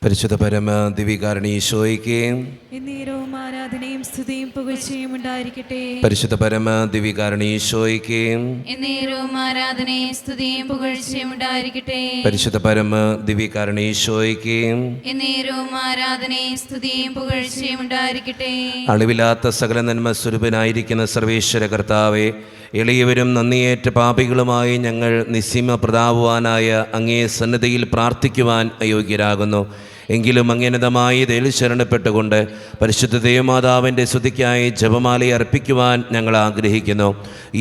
പരിശുദ്ധ പരമ ദിവ്യകാരുണ്യ ഈശോയ്ക്ക് എന്നേരവും ആരാധനയും സ്തുതിയും പുകഴ്ചയും ഉണ്ടായിരിക്കട്ടെ. പരിശുദ്ധ പരമ ദിവ്യകാരുണ്യ ഈശോയ്ക്ക് എന്നേരവും ആരാധനയും സ്തുതിയും പുകഴ്ചയും ഉണ്ടായിരിക്കട്ടെ. പരിശുദ്ധ പരമ ദിവ്യകാരുണ്യ ഈശോയ്ക്ക് എന്നേരവും ആരാധനയും സ്തുതിയും പുകഴ്ചയും ഉണ്ടായിരിക്കട്ടെ. അളിവില്ലാത്ത സകല നന്മ സ്വരൂപനായിരിക്കുന്ന സർവേശ്വര കർത്താവെ, എളിയവരും നന്ദിയേറ്റ പാപികളുമായി ഞങ്ങൾ നിസ്സീമ പ്രതാപവാനായ അങ്ങേ സന്നിധിയിൽ പ്രാർത്ഥിക്കുവാൻ അയോഗ്യരാകുന്നു. എങ്കിലും അങ്ങനതമായി ഇതിൽ ശരണപ്പെട്ടുകൊണ്ട് പരിശുദ്ധ ദേവമാതാവിൻ്റെ സ്തുതിക്കായി ജപമാല അർപ്പിക്കുവാൻ ഞങ്ങൾ ആഗ്രഹിക്കുന്നു.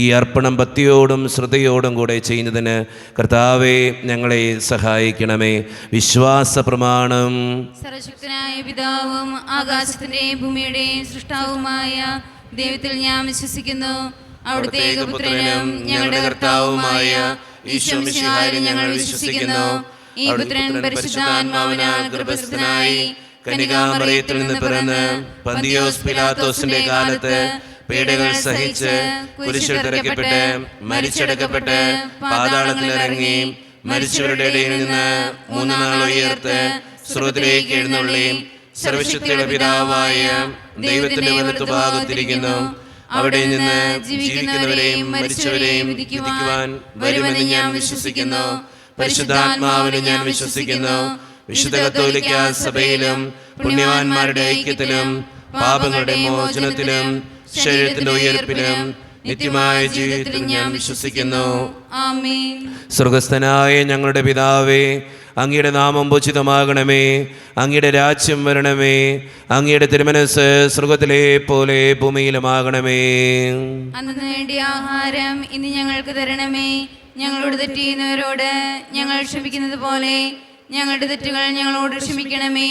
ഈ അർപ്പണം ഭക്തിയോടും ശ്രദ്ധയോടും കൂടെ ചെയ്യുന്നതിന് കർത്താവെ ഞങ്ങളെ സഹായിക്കണമേ. വിശ്വാസ പ്രമാണം. സർവശക്തനായ പിതാവും ആകാശത്തിന്റെയും ഭൂമിയുടെയും സൃഷ്ടാവുമായ ദൈവത്തിൽ ഞാൻ വിശ്വസിക്കുന്നു. അവിടുത്തെ ഏകപുത്രനും ഞങ്ങളുടെ കർത്താവുമായ ഈശോ മിശിഹായിലും ഞങ്ങൾ വിശ്വസിക്കുന്നു. ഈ പുത്രൻ പരിശുദ്ധാത്മാവിനാൽ ഗർഭസ്ഥനായി കന്യകാമറിയത്തിൽ നിന്ന് പിറന്ന് പന്തിയോസ് പിലാത്തോസിന്റെ കാലത്ത് പീഡകൾ സഹിച്ച് കുരിശിൽ തറയ്ക്കപ്പെട്ട് മരിച്ചടക്കപ്പെട്ട് പാതാളത്തിലിറങ്ങി മരിച്ചവരുടെ ഇടയിൽ നിന്ന് 3 നാൾ ഉയർത്ത് സ്വർഗ്ഗത്തിലേക്ക് എഴുന്നള്ളി സർവശക്തിയുടെ പിതാവായ ദൈവത്തിന്റെ വലത്തുഭാഗത്തിരിക്കുന്നു. അവിടെ നിന്ന് ജീവിക്കുന്നവരെയും മരിച്ചവരെയും വിധിക്കുവാൻ വരുമെന്ന് ഞാൻ വിശ്വസിക്കുന്നു. പരിശുദ്ധാത്മാവിനെ ഞാൻ വിശ്വസിക്കുന്നു. വിശുദ്ധ കത്തോലിക്ക സഭയിലും പുണ്യവാന്മാരുടെ ഐക്യത്തിലും പാപങ്ങളുടെ മോചനത്തിലും ശരീരത്തിന്റെ ഉയർപ്പിലും നിത്യമായ ജീവിതത്തിൽ ഞാൻ വിശ്വസിക്കുന്നു. ആമേൻ. സ്വർഗസ്ഥനായ ഞങ്ങളുടെ പിതാവേ, അങ്ങയുടെ നാമം പൂജിതമാകണമേ. അങ്ങയുടെ രാജ്യം വരണമേ. അങ്ങയുടെ തിരുമനസ്സ് സ്വർഗത്തിലെ പോലെ ഭൂമിയിലുമാകണമേ. അന്ന് വേണ്ടിയ ആഹാരം ഇന്ന് ഞങ്ങൾക്ക് തരണമേ. ഞങ്ങളോട് തെറ്റ് ചെയ്യുന്നവരോട് ഞങ്ങൾ ക്ഷമിക്കുന്നത് പോലെ ഞങ്ങളുടെ തെറ്റുകൾ ഞങ്ങളോട് ക്ഷമിക്കണമേ.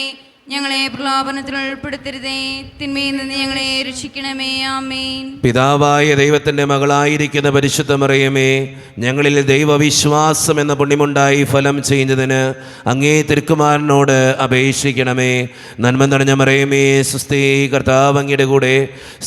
ഞങ്ങളെ പ്രലോഭനത്തിൽ ഉൾപ്പെടുത്തരുതേ, തിന്മയിൽ നിന്ന് ഞങ്ങളെ രക്ഷിക്കണമേ. ആമേൻ. പിതാവായ ദൈവത്തിന്റെ മകളായിരിക്കുന്ന പരിശുദ്ധ മറിയമേ, ഞങ്ങളിൽ ദൈവവിശ്വാസം എന്ന പുണ്യമുണ്ടായി ഫലം ചെയ്യുന്നതിന് അങ്ങേ തിരുക്കുമാരനോട് അപേക്ഷിക്കണമേ. നന്മ നിറഞ്ഞ മറിയമേ, സുസ്ഥി, കർത്താവ് അങ്ങയുടെ കൂടെ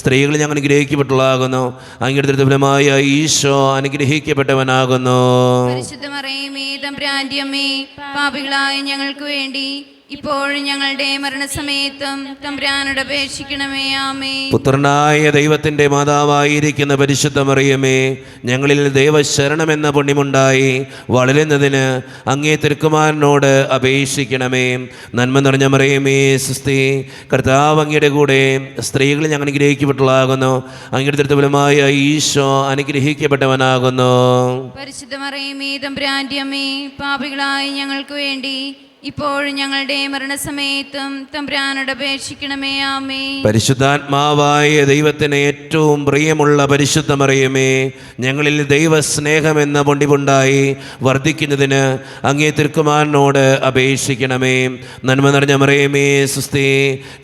സ്ത്രീകൾ ഞങ്ങൾ അനുഗ്രഹിക്കപ്പെട്ടുള്ളാകുന്നു. അങ്ങയുടെ ദുർബലമായ ഈശോ അനുഗ്രഹിക്കപ്പെട്ടവനാകുന്നു. പരിശുദ്ധ മറിയമേ, തമ്പുരാന്റെ അമ്മേ, പാപികളായ ഞങ്ങൾക്ക് വേണ്ടി ഇപ്പോഴും ഞങ്ങളുടെ മരണസമയത്തും തമ്പുരാനോട് അപേക്ഷിക്കണമേ. ആമേൻ. പുത്രനായ ദൈവത്തിന്റെ മാതാവായിരിക്കുന്ന പരിശുദ്ധ മറിയമേ, ഞങ്ങളിൽ ദൈവശരണമെന്ന പുണ്യമുണ്ടായി വളരുന്നതിന് അങ്ങേ തിരുക്കുമാരനോട് അപേക്ഷിക്കണമേ. നന്മ നിറഞ്ഞ മറിയമേ, സുസ്ഥി, കർത്താവ് അങ്ങയുടെ കൂടെ സ്ത്രീകൾ ഞങ്ങൾ അനുഗ്രഹിക്കപ്പെട്ടുള്ളാകുന്നു. അങ്ങയുടെ ദുർബലമായ ഈശോ അനുഗ്രഹിക്കപ്പെട്ടവനാകുന്നു. പരിശുദ്ധ മറിയമേ, തമ്പുരാന്റെ അമ്മേ, പാപികളായ ഞങ്ങൾക്ക് വേണ്ടി ഇപ്പോഴും ഞങ്ങളുടെ മരണസമയത്തും തമ്പുരാനോട് അപേക്ഷിക്കണമേ. ആമേൻ. പരിശുദ്ധാത്മാവായ ദൈവത്തിന് ഏറ്റവും പ്രിയമുള്ള പരിശുദ്ധ മറിയമേ, ഞങ്ങളിൽ ദൈവസ്നേഹമെന്ന പൊണ്ടിമുണ്ടായി വർദ്ധിക്കുന്നതിന് അങ്ങേ തിരുക്കുമാരനോട് അപേക്ഷിക്കണമേ. നന്മ നിറഞ്ഞ മറിയമേ, സുസ്ഥി,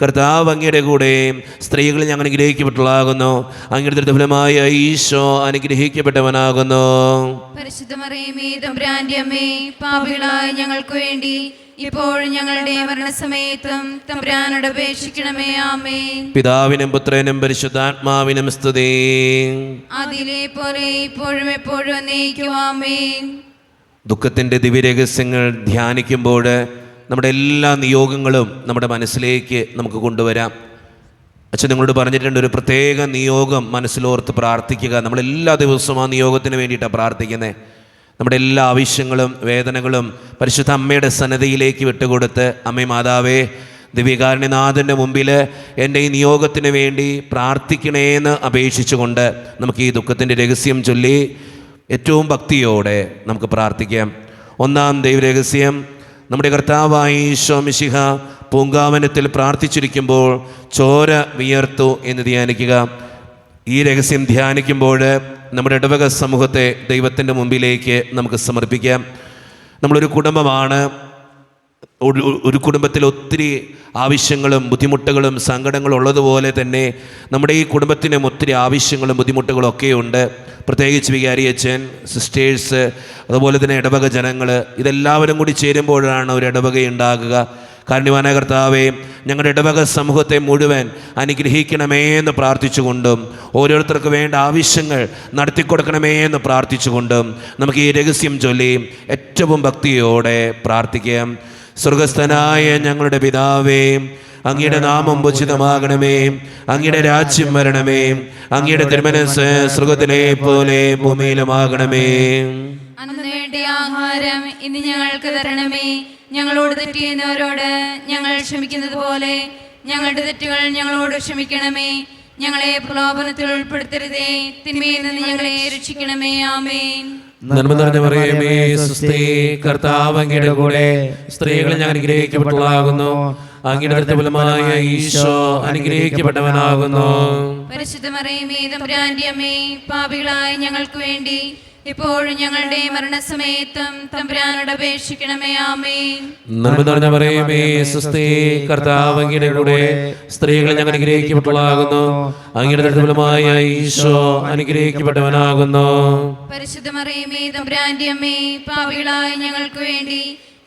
കർത്താവ് അങ്ങയുടെ കൂടെ സ്ത്രീകൾ ഞങ്ങൾ അനുഗ്രഹിക്കപ്പെട്ടുള്ളാകുന്നു. അങ്ങയുടെ ദുർബലമായ ഈശോ അനുഗ്രഹിക്കപ്പെട്ടവനാകുന്നു. പരിശുദ്ധ മറിയമേ, തമ്പുരാന്റെ അമ്മേ, പാപികളായ ഞങ്ങൾക്ക് വേണ്ടി ഇപ്പോഴും ഞങ്ങളുടെ മരണസമയത്തും തമ്പുരാനോട് അപേക്ഷിക്കണമേ. ആമേൻ. പിതാവിനും പുത്രനും പരിശുദ്ധാത്മാവിനും സ്തുതി. അതിലെ പോലെ ഇപ്പോഴും എപ്പോഴും എന്നേക്കും. ആമേൻ. ദുഃഖത്തിൻ്റെ ദിവ്യരഹസ്യങ്ങൾ ധ്യാനിക്കുമ്പോൾ നമ്മുടെ എല്ലാ നിയോഗങ്ങളും നമ്മുടെ മനസ്സിലേക്ക് നമുക്ക് കൊണ്ടുവരാം. അച്ഛൻ നിങ്ങളോട് പറഞ്ഞിട്ടുണ്ട്, ഒരു പ്രത്യേക നിയോഗം മനസ്സിലോർത്ത് പ്രാർത്ഥിക്കുക. നമ്മളെല്ലാ ദിവസവും ആ നിയോഗത്തിന് വേണ്ടിയിട്ടാണ് പ്രാർത്ഥിക്കുന്നത്. നമ്മുടെ എല്ലാ ആവശ്യങ്ങളും വേദനകളും പരിശുദ്ധ അമ്മയുടെ സന്നിധിയിലേക്ക് വിട്ടുകൊടുത്ത്, അമ്മേ മാതാവേ, ദിവ്യകാരുണ്യനാഥൻ്റെ മുമ്പിൽ എൻ്റെ ഈ നിയോഗത്തിന് വേണ്ടി പ്രാർത്ഥിക്കണേന്ന് അപേക്ഷിച്ചുകൊണ്ട് നമുക്ക് ഈ ദുഃഖത്തിൻ്റെ രഹസ്യം ചൊല്ലി ഏറ്റവും ഭക്തിയോടെ നമുക്ക് പ്രാർത്ഥിക്കാം. ഒന്നാം ദൈവരഹസ്യം, നമ്മുടെ കർത്താവായ ഈശോ മിശിഹ പൂങ്കാവനത്തിൽ പ്രാർത്ഥിച്ചിരിക്കുമ്പോൾ ചോര വിയർത്തു എന്ന് ധ്യാനിക്കുക. ഈ രഹസ്യം ധ്യാനിക്കുമ്പോൾ നമ്മുടെ ഇടവക സമൂഹത്തെ ദൈവത്തിൻ്റെ മുമ്പിലേക്ക് നമുക്ക് സമർപ്പിക്കാം. നമ്മളൊരു കുടുംബമാണ്. ഒരു കുടുംബത്തിൽ ഒത്തിരി ആവശ്യങ്ങളും ബുദ്ധിമുട്ടുകളും സങ്കടങ്ങളും ഉള്ളതുപോലെ തന്നെ നമ്മുടെ ഈ കുടുംബത്തിനും ഒത്തിരി ആവശ്യങ്ങളും ബുദ്ധിമുട്ടുകളും ഒക്കെയുണ്ട്. പ്രത്യേകിച്ച് വികാരിയച്ഛൻ, സിസ്റ്റേഴ്സ്, അതുപോലെ തന്നെ ഇടവക ജനങ്ങൾ, ഇതെല്ലാവരും കൂടി ചേരുമ്പോഴാണ് ഒരു ഇടവകയുണ്ടാകുക. കാരുണ്യവാനായ കർത്താവേ, ഞങ്ങളുടെ ഇടവക സമൂഹത്തെ മുഴുവൻ അനുഗ്രഹിക്കണമേ എന്ന് പ്രാർത്ഥിച്ചുകൊണ്ടും ഓരോരുത്തർക്ക് വേണ്ട ആവശ്യങ്ങൾ നടത്തിക്കൊടുക്കണമേ എന്ന് പ്രാർത്ഥിച്ചുകൊണ്ടും നമുക്ക് ഈ രഹസ്യം ചൊല്ലി ഏറ്റവും ഭക്തിയോടെ പ്രാർത്ഥിക്കാം. സ്വർഗസ്ഥനായ ഞങ്ങളുടെ പിതാവേ, അങ്ങയുടെ നാമം ഉചിതമാകണമേ, അങ്ങയുടെ രാജ്യം വരണമേ, അങ്ങയുടെ തിരുമനസ്സ് സ്വർഗത്തിലെ പോലെ ഭൂമിയിലുമാകണമേ. അന്ന് വേണ്ടിയ ആഹാരം ഇന്ന് ഞങ്ങൾക്ക് തരണമേ. ഞങ്ങളോട് തെറ്റ് ചെയ്യുന്നവരോട് ഞങ്ങൾ ക്ഷമിക്കുന്നത് പോലെ ഞങ്ങളുടെ തെറ്റുകൾ ഞങ്ങളോട് ക്ഷമിക്കണമേ. ഞങ്ങളെ പ്രലോഭനത്തിൽ ഉൾപ്പെടുത്തരുതേ, തിന്മയിൽ നിന്ന് ഞങ്ങളെ രക്ഷിക്കണമേ. ആമേൻ. നന്മ നിറഞ്ഞ മറിയമേ, സ്വസ്തി, കർത്താവ് അങ്ങയുടെ കൂടെ സ്ത്രീകൾ ഞാൻ അനുഗ്രഹിക്കപ്പെട്ടവളാകുന്നു. അങ്ങയുടെ ഫലമായ ഈശോ അനുഗ്രഹിക്കപ്പെട്ടവനാകുന്നു. പരിശുദ്ധ മറിയമേ, തമ്പുരാന്റെ അമ്മേ, പാപികളായ ഞങ്ങൾക്ക് വേണ്ടി ഇപ്പോഴും ഞങ്ങളുടെ മരണസമയത്തും തമ്പുരാനോട് അപേക്ഷിക്കണമേ. ആമേൻ. നന്മ നിറഞ്ഞ മറിയമേ, സ്വസ്തി, കർത്താവ് അങ്ങയുടെ കൂടെ സ്ത്രീകൾ ഞാൻ അനുഗ്രഹിക്കപ്പെട്ടവളാകുന്നു. അങ്ങയുടെ ഫലമായ ഈശോ അനുഗ്രഹിക്കപ്പെട്ടവനാകുന്നു. പരിശുദ്ധ മറിയമേ, തമ്പുരാന്റെ അമ്മേ, പാപികളായ ഞങ്ങൾക്ക് വേണ്ടി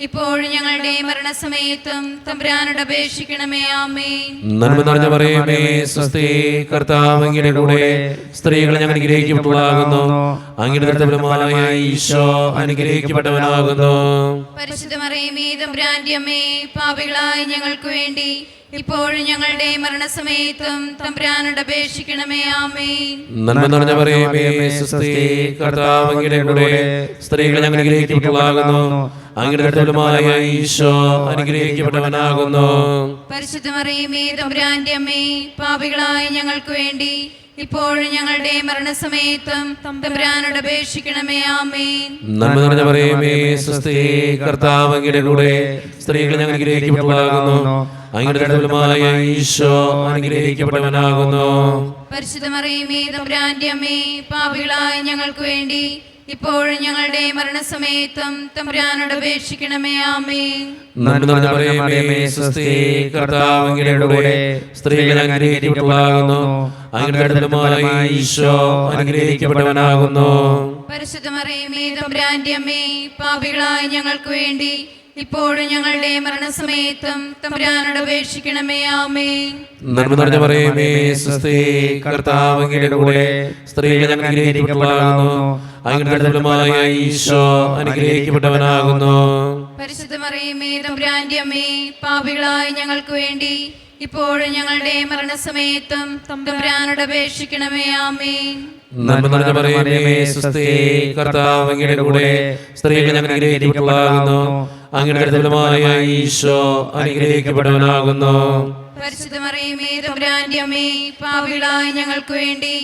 ഇപ്പോഴും ഞങ്ങളുടെ മരണസമയത്തും തമ്പുരാനോട് അപേക്ഷിക്കണമേ. ആമേൻ. നന്മ നിറഞ്ഞ മറിയമേ, സ്വസ്തി, കർത്താവ് അങ്ങയുടെ കൂടെ സ്ത്രീകൾ ഞാൻ അനുഗ്രഹിക്കപ്പെട്ടവളാകുന്നു. അങ്ങയുടെ ഫലമായ ഈശോ അനുഗ്രഹിക്കപ്പെട്ടവനാകുന്നു. പരിശുദ്ധ മറിയമേ, തമ്പുരാന്റെ അമ്മേ, പാപികളായ ഞങ്ങൾക്ക് വേണ്ടി ഇപ്പോഴും ഞങ്ങളുടെ മരണസമയത്തും തമ്പുരാനോട് അപേക്ഷിക്കണമേ. ആമേൻ. നന്മ നിറഞ്ഞ മറിയമേ, സ്വസ്തി, കർത്താവ് അങ്ങയുടെ കൂടെ സ്ത്രീകൾ ഞാൻ അനുഗ്രഹിക്കപ്പെട്ടവളാകുന്നു. അങ്ങയുടെ ഫലമായ ഈശോ അനുഗ്രഹിക്കപ്പെട്ടവനാകുന്നു. പരിശുദ്ധ മറിയമേ, തമ്പുരാന്റെ അമ്മേ, പാപികളായ ഞങ്ങൾക്ക് വേണ്ടി ഇപ്പോഴും ഞങ്ങളുടെ മരണസമയത്തും തമ്പുരാനോട് അപേക്ഷിക്കണമേ. ആമേൻ. നന്മ നിറഞ്ഞ മറിയമേ, സ്വസ്തി, കർത്താവ് അങ്ങയുടെ കൂടെ സ്ത്രീകൾ ഞാൻ അനുഗ്രഹിക്കപ്പെട്ടവളാകുന്നു. അങ്ങയുടെ ഫലമായ ഈശോ അനുഗ്രഹിക്കപ്പെട്ടവനാകുന്നു. പരിശുദ്ധ മറിയമേ, തമ്പുരാന്റെ അമ്മേ, പാപികളായ ഞങ്ങൾക്ക് വേണ്ടി ഇപ്പോഴും ഞങ്ങളുടെ മരണസമയത്തും തമ്പുരാനോട് അപേക്ഷിക്കണമേ. ആമേൻ. നന്മ നിറഞ്ഞ മറിയമേ, സ്വസ്തി, കർത്താവ് അങ്ങയുടെ കൂടെ സ്ത്രീകൾ ഞാൻ അനുഗ്രഹിക്കപ്പെട്ടവളാകുന്നു. അങ്ങയുടെ ഫലമായ ഈശോ അനുഗ്രഹിക്കപ്പെട്ടവനാകുന്നു. പരിശുദ്ധ മറിയമേ, തമ്പുരാന്റെ അമ്മേ, പാപികളായ ഞങ്ങൾക്ക് വേണ്ടി ഇപ്പോഴും ഞങ്ങളുടെ മരണസമയത്തും തമ്പുരാനോട് അപേക്ഷിക്കണമേ. ആമേൻ. നന്മ നിറഞ്ഞ മറിയമേ, സ്വസ്തി, കർത്താവ് അങ്ങയുടെ കൂടെ സ്ത്രീകൾ ഞാൻ അനുഗ്രഹിക്കപ്പെട്ടവളാകുന്നു. അങ്ങയുടെ ഫലമായ ഈശോ അനുഗ്രഹിക്കപ്പെട്ടവനാകുന്നു. പരിശുദ്ധ മറിയമേ, തമ്പുരാന്റെ അമ്മേ, പാപികളായ ഞങ്ങൾക്ക് വേണ്ടി ഇപ്പോഴും ഞങ്ങളുടെ മരണസമയത്തും തമ്പുരാനോട് അപേക്ഷിക്കണമേ. ആമേൻ. നന്മ നിറഞ്ഞ മറിയമേ, സ്വസ്തി, കർത്താവ് അങ്ങയുടെ കൂടെ സ്ത്രീകൾ ഞാൻ അനുഗ്രഹിക്കപ്പെട്ടവളാകുന്നു. അങ്ങയുടെ ഫലമായ ഈശോ അനുഗ്രഹിക്കപ്പെട്ടവനാകുന്നു. പരിശുദ്ധ മറിയമേ, തമ്പുരാന്റെ അമ്മേ, പാപികളായ ഞങ്ങൾക്ക് വേണ്ടി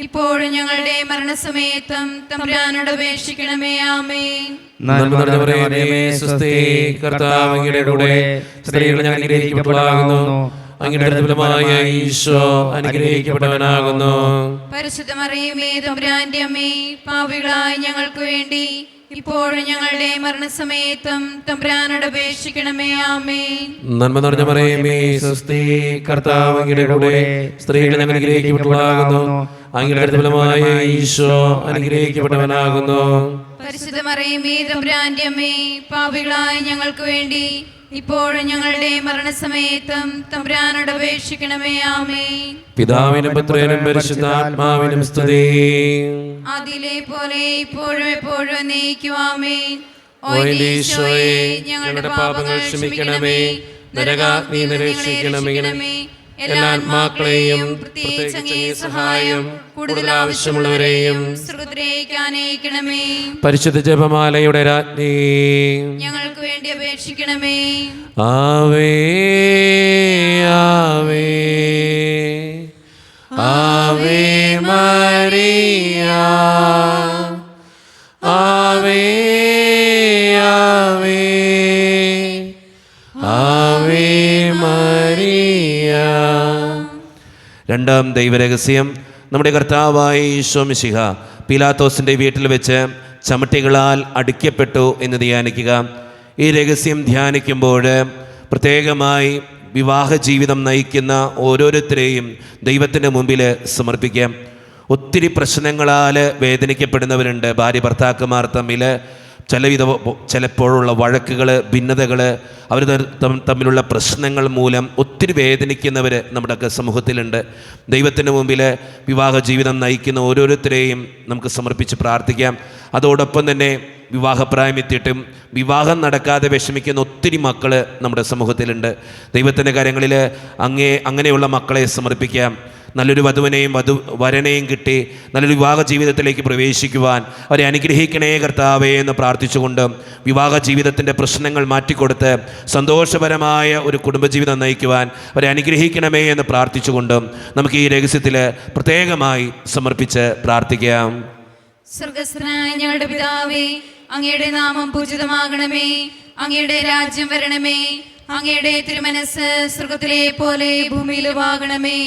ഇപ്പോഴും ഞങ്ങളുടെ മരണസമയത്തും തമ്പുരാനോട് അപേക്ഷിക്കണമേ. ആമേൻ. നന്മ നിറഞ്ഞ മറിയമേ, സ്വസ്തി, കർത്താവ് അങ്ങയുടെ കൂടെ സ്ത്രീകൾ ഞാൻ അനുഗ്രഹിക്കപ്പെട്ടവളാകുന്നു. അങ്ങയുടെ ഫലമായ ഈശോ അനുഗ്രഹിക്കപ്പെട്ടവനാകുന്നു. പരിശുദ്ധ മറിയമേ, തമ്പുരാന്റെ അമ്മേ, പാപികളായ ഞങ്ങൾക്ക് വേണ്ടി ഇപ്പോഴും ഞങ്ങളുടെ മരണസമയത്തും തമ്പുരാനോട് അപേക്ഷിക്കണമേ. ആമേൻ. നന്മ നിറഞ്ഞ മറിയമേ, സ്വസ്തി, കർത്താവ് അങ്ങയുടെ കൂടെ സ്ത്രീകൾ ഞാൻ അനുഗ്രഹിക്കപ്പെട്ടവളാകുന്നു. അങ്ങയുടെ ഫലമായ ഈശോ അനുഗ്രഹിക്കപ്പെട്ടവനാകുന്നു. പരിശുദ്ധ മറിയമേ, തമ്പുരാന്റെ അമ്മേ, പാപികളായ ഞങ്ങൾക്ക് വേണ്ടി ഇപ്പോഴും ഞങ്ങളുടെ മരണസമയത്തും തമ്പുരാനോട് അപേക്ഷിക്കണമേ. ആമേൻ. പിതാവിനും പുത്രനും പരിശുദ്ധാത്മാവിനും സ്തുതി. ആദിയിലെ പോലെ ഇപ്പോഴും എപ്പോഴും എന്നേക്കും. ആമേൻ. ഓ എൻ്റെ ഈശോയെ, ഞങ്ങളുടെ പാപങ്ങൾ ക്ഷമിക്കണമേ, നരകാഗ്നി നിരീക്ഷിക്കണമേ, എല്ലാ ആത്മാക്കളെയും പ്രത്യേകിച്ച് അങ്ങേ സഹായം കൂടുതൽ ആവശ്യമുള്ളവരെയും സ്വർഗ്ഗത്തിലേക്ക് ആനയിക്കണമേ. പരിശുദ്ധ ജപമാലയുടെ രാജ്ഞി, ഞങ്ങൾക്ക് വേണ്ടി അപേക്ഷിക്കണമേ. ആവേ ആവേ ആവേ മരിയ, ആവേ ആവേ ആവേ മരിയ. രണ്ടാം ദൈവരഹസ്യം, നമ്മുടെ കർത്താവായ ഈശോ മിശിഹ പീലാത്തോസിൻ്റെ വീട്ടിൽ വെച്ച് ചമട്ടികളാൽ അടിക്കപ്പെട്ടു എന്ന് ധ്യാനിക്കുക. ഈ രഹസ്യം ധ്യാനിക്കുമ്പോൾ പ്രത്യേകമായി വിവാഹ ജീവിതം നയിക്കുന്ന ഓരോരുത്തരെയും ദൈവത്തിൻ്റെ മുമ്പിൽ സമർപ്പിക്കാം. ഒത്തിരി പ്രശ്നങ്ങളാൽ വേദനിക്കപ്പെടുന്നവരുണ്ട്. ഭാര്യ ഭർത്താക്കന്മാർ തമ്മിൽ ചിലപ്പോഴുള്ള വഴക്കുകൾ, ഭിന്നതകൾ, അവർ തമ്മിലുള്ള പ്രശ്നങ്ങൾ മൂലം ഒത്തിരി വേദനിക്കുന്നവർ നമ്മുടെയൊക്കെ സമൂഹത്തിലുണ്ട്. ദൈവത്തിന് മുമ്പിൽ വിവാഹ ജീവിതം നയിക്കുന്ന ഓരോരുത്തരെയും നമുക്ക് സമർപ്പിച്ച് പ്രാർത്ഥിക്കാം. അതോടൊപ്പം തന്നെ വിവാഹപ്രായമെത്തിയിട്ടും വിവാഹം നടക്കാതെ വിഷമിക്കുന്ന ഒത്തിരി മക്കൾ നമ്മുടെ സമൂഹത്തിലുണ്ട്. ദൈവത്തിൻ്റെ കാര്യങ്ങളിൽ അങ്ങനെയുള്ള മക്കളെ സമർപ്പിക്കാം. നല്ലൊരു വധുവിനെയും വരനെയും കിട്ടി നല്ലൊരു വിവാഹ ജീവിതത്തിലേക്ക് പ്രവേശിക്കുവാൻ അവരെ അനുഗ്രഹിക്കണേ കർത്താവേ എന്ന് പ്രാർത്ഥിച്ചുകൊണ്ട് വിവാഹ ജീവിതത്തിൻ്റെ പ്രശ്നങ്ങൾ മാറ്റിക്കൊടുത്ത് സന്തോഷപരമായ ഒരു കുടുംബജീവിതം നയിക്കുവാൻ അവരെ അനുഗ്രഹിക്കണമേ എന്ന് പ്രാർത്ഥിച്ചുകൊണ്ട് നമുക്ക് ഈ രഹസ്യത്തിൽ പ്രത്യേകമായി സമർപ്പിച്ച് പ്രാർത്ഥിക്കാം. സ്വർഗസ്ഥനായ ഞങ്ങളുടെ പിതാവേ, അങ്ങയുടെ നാമം പൂജിതമാകണമേ, അങ്ങയുടെ രാജ്യം വരണമേ, അങ്ങയുടെ തിരുമനസ് സ്വർഗത്തിലെ പോലെ ഭൂമിയിലുമാകണമേ.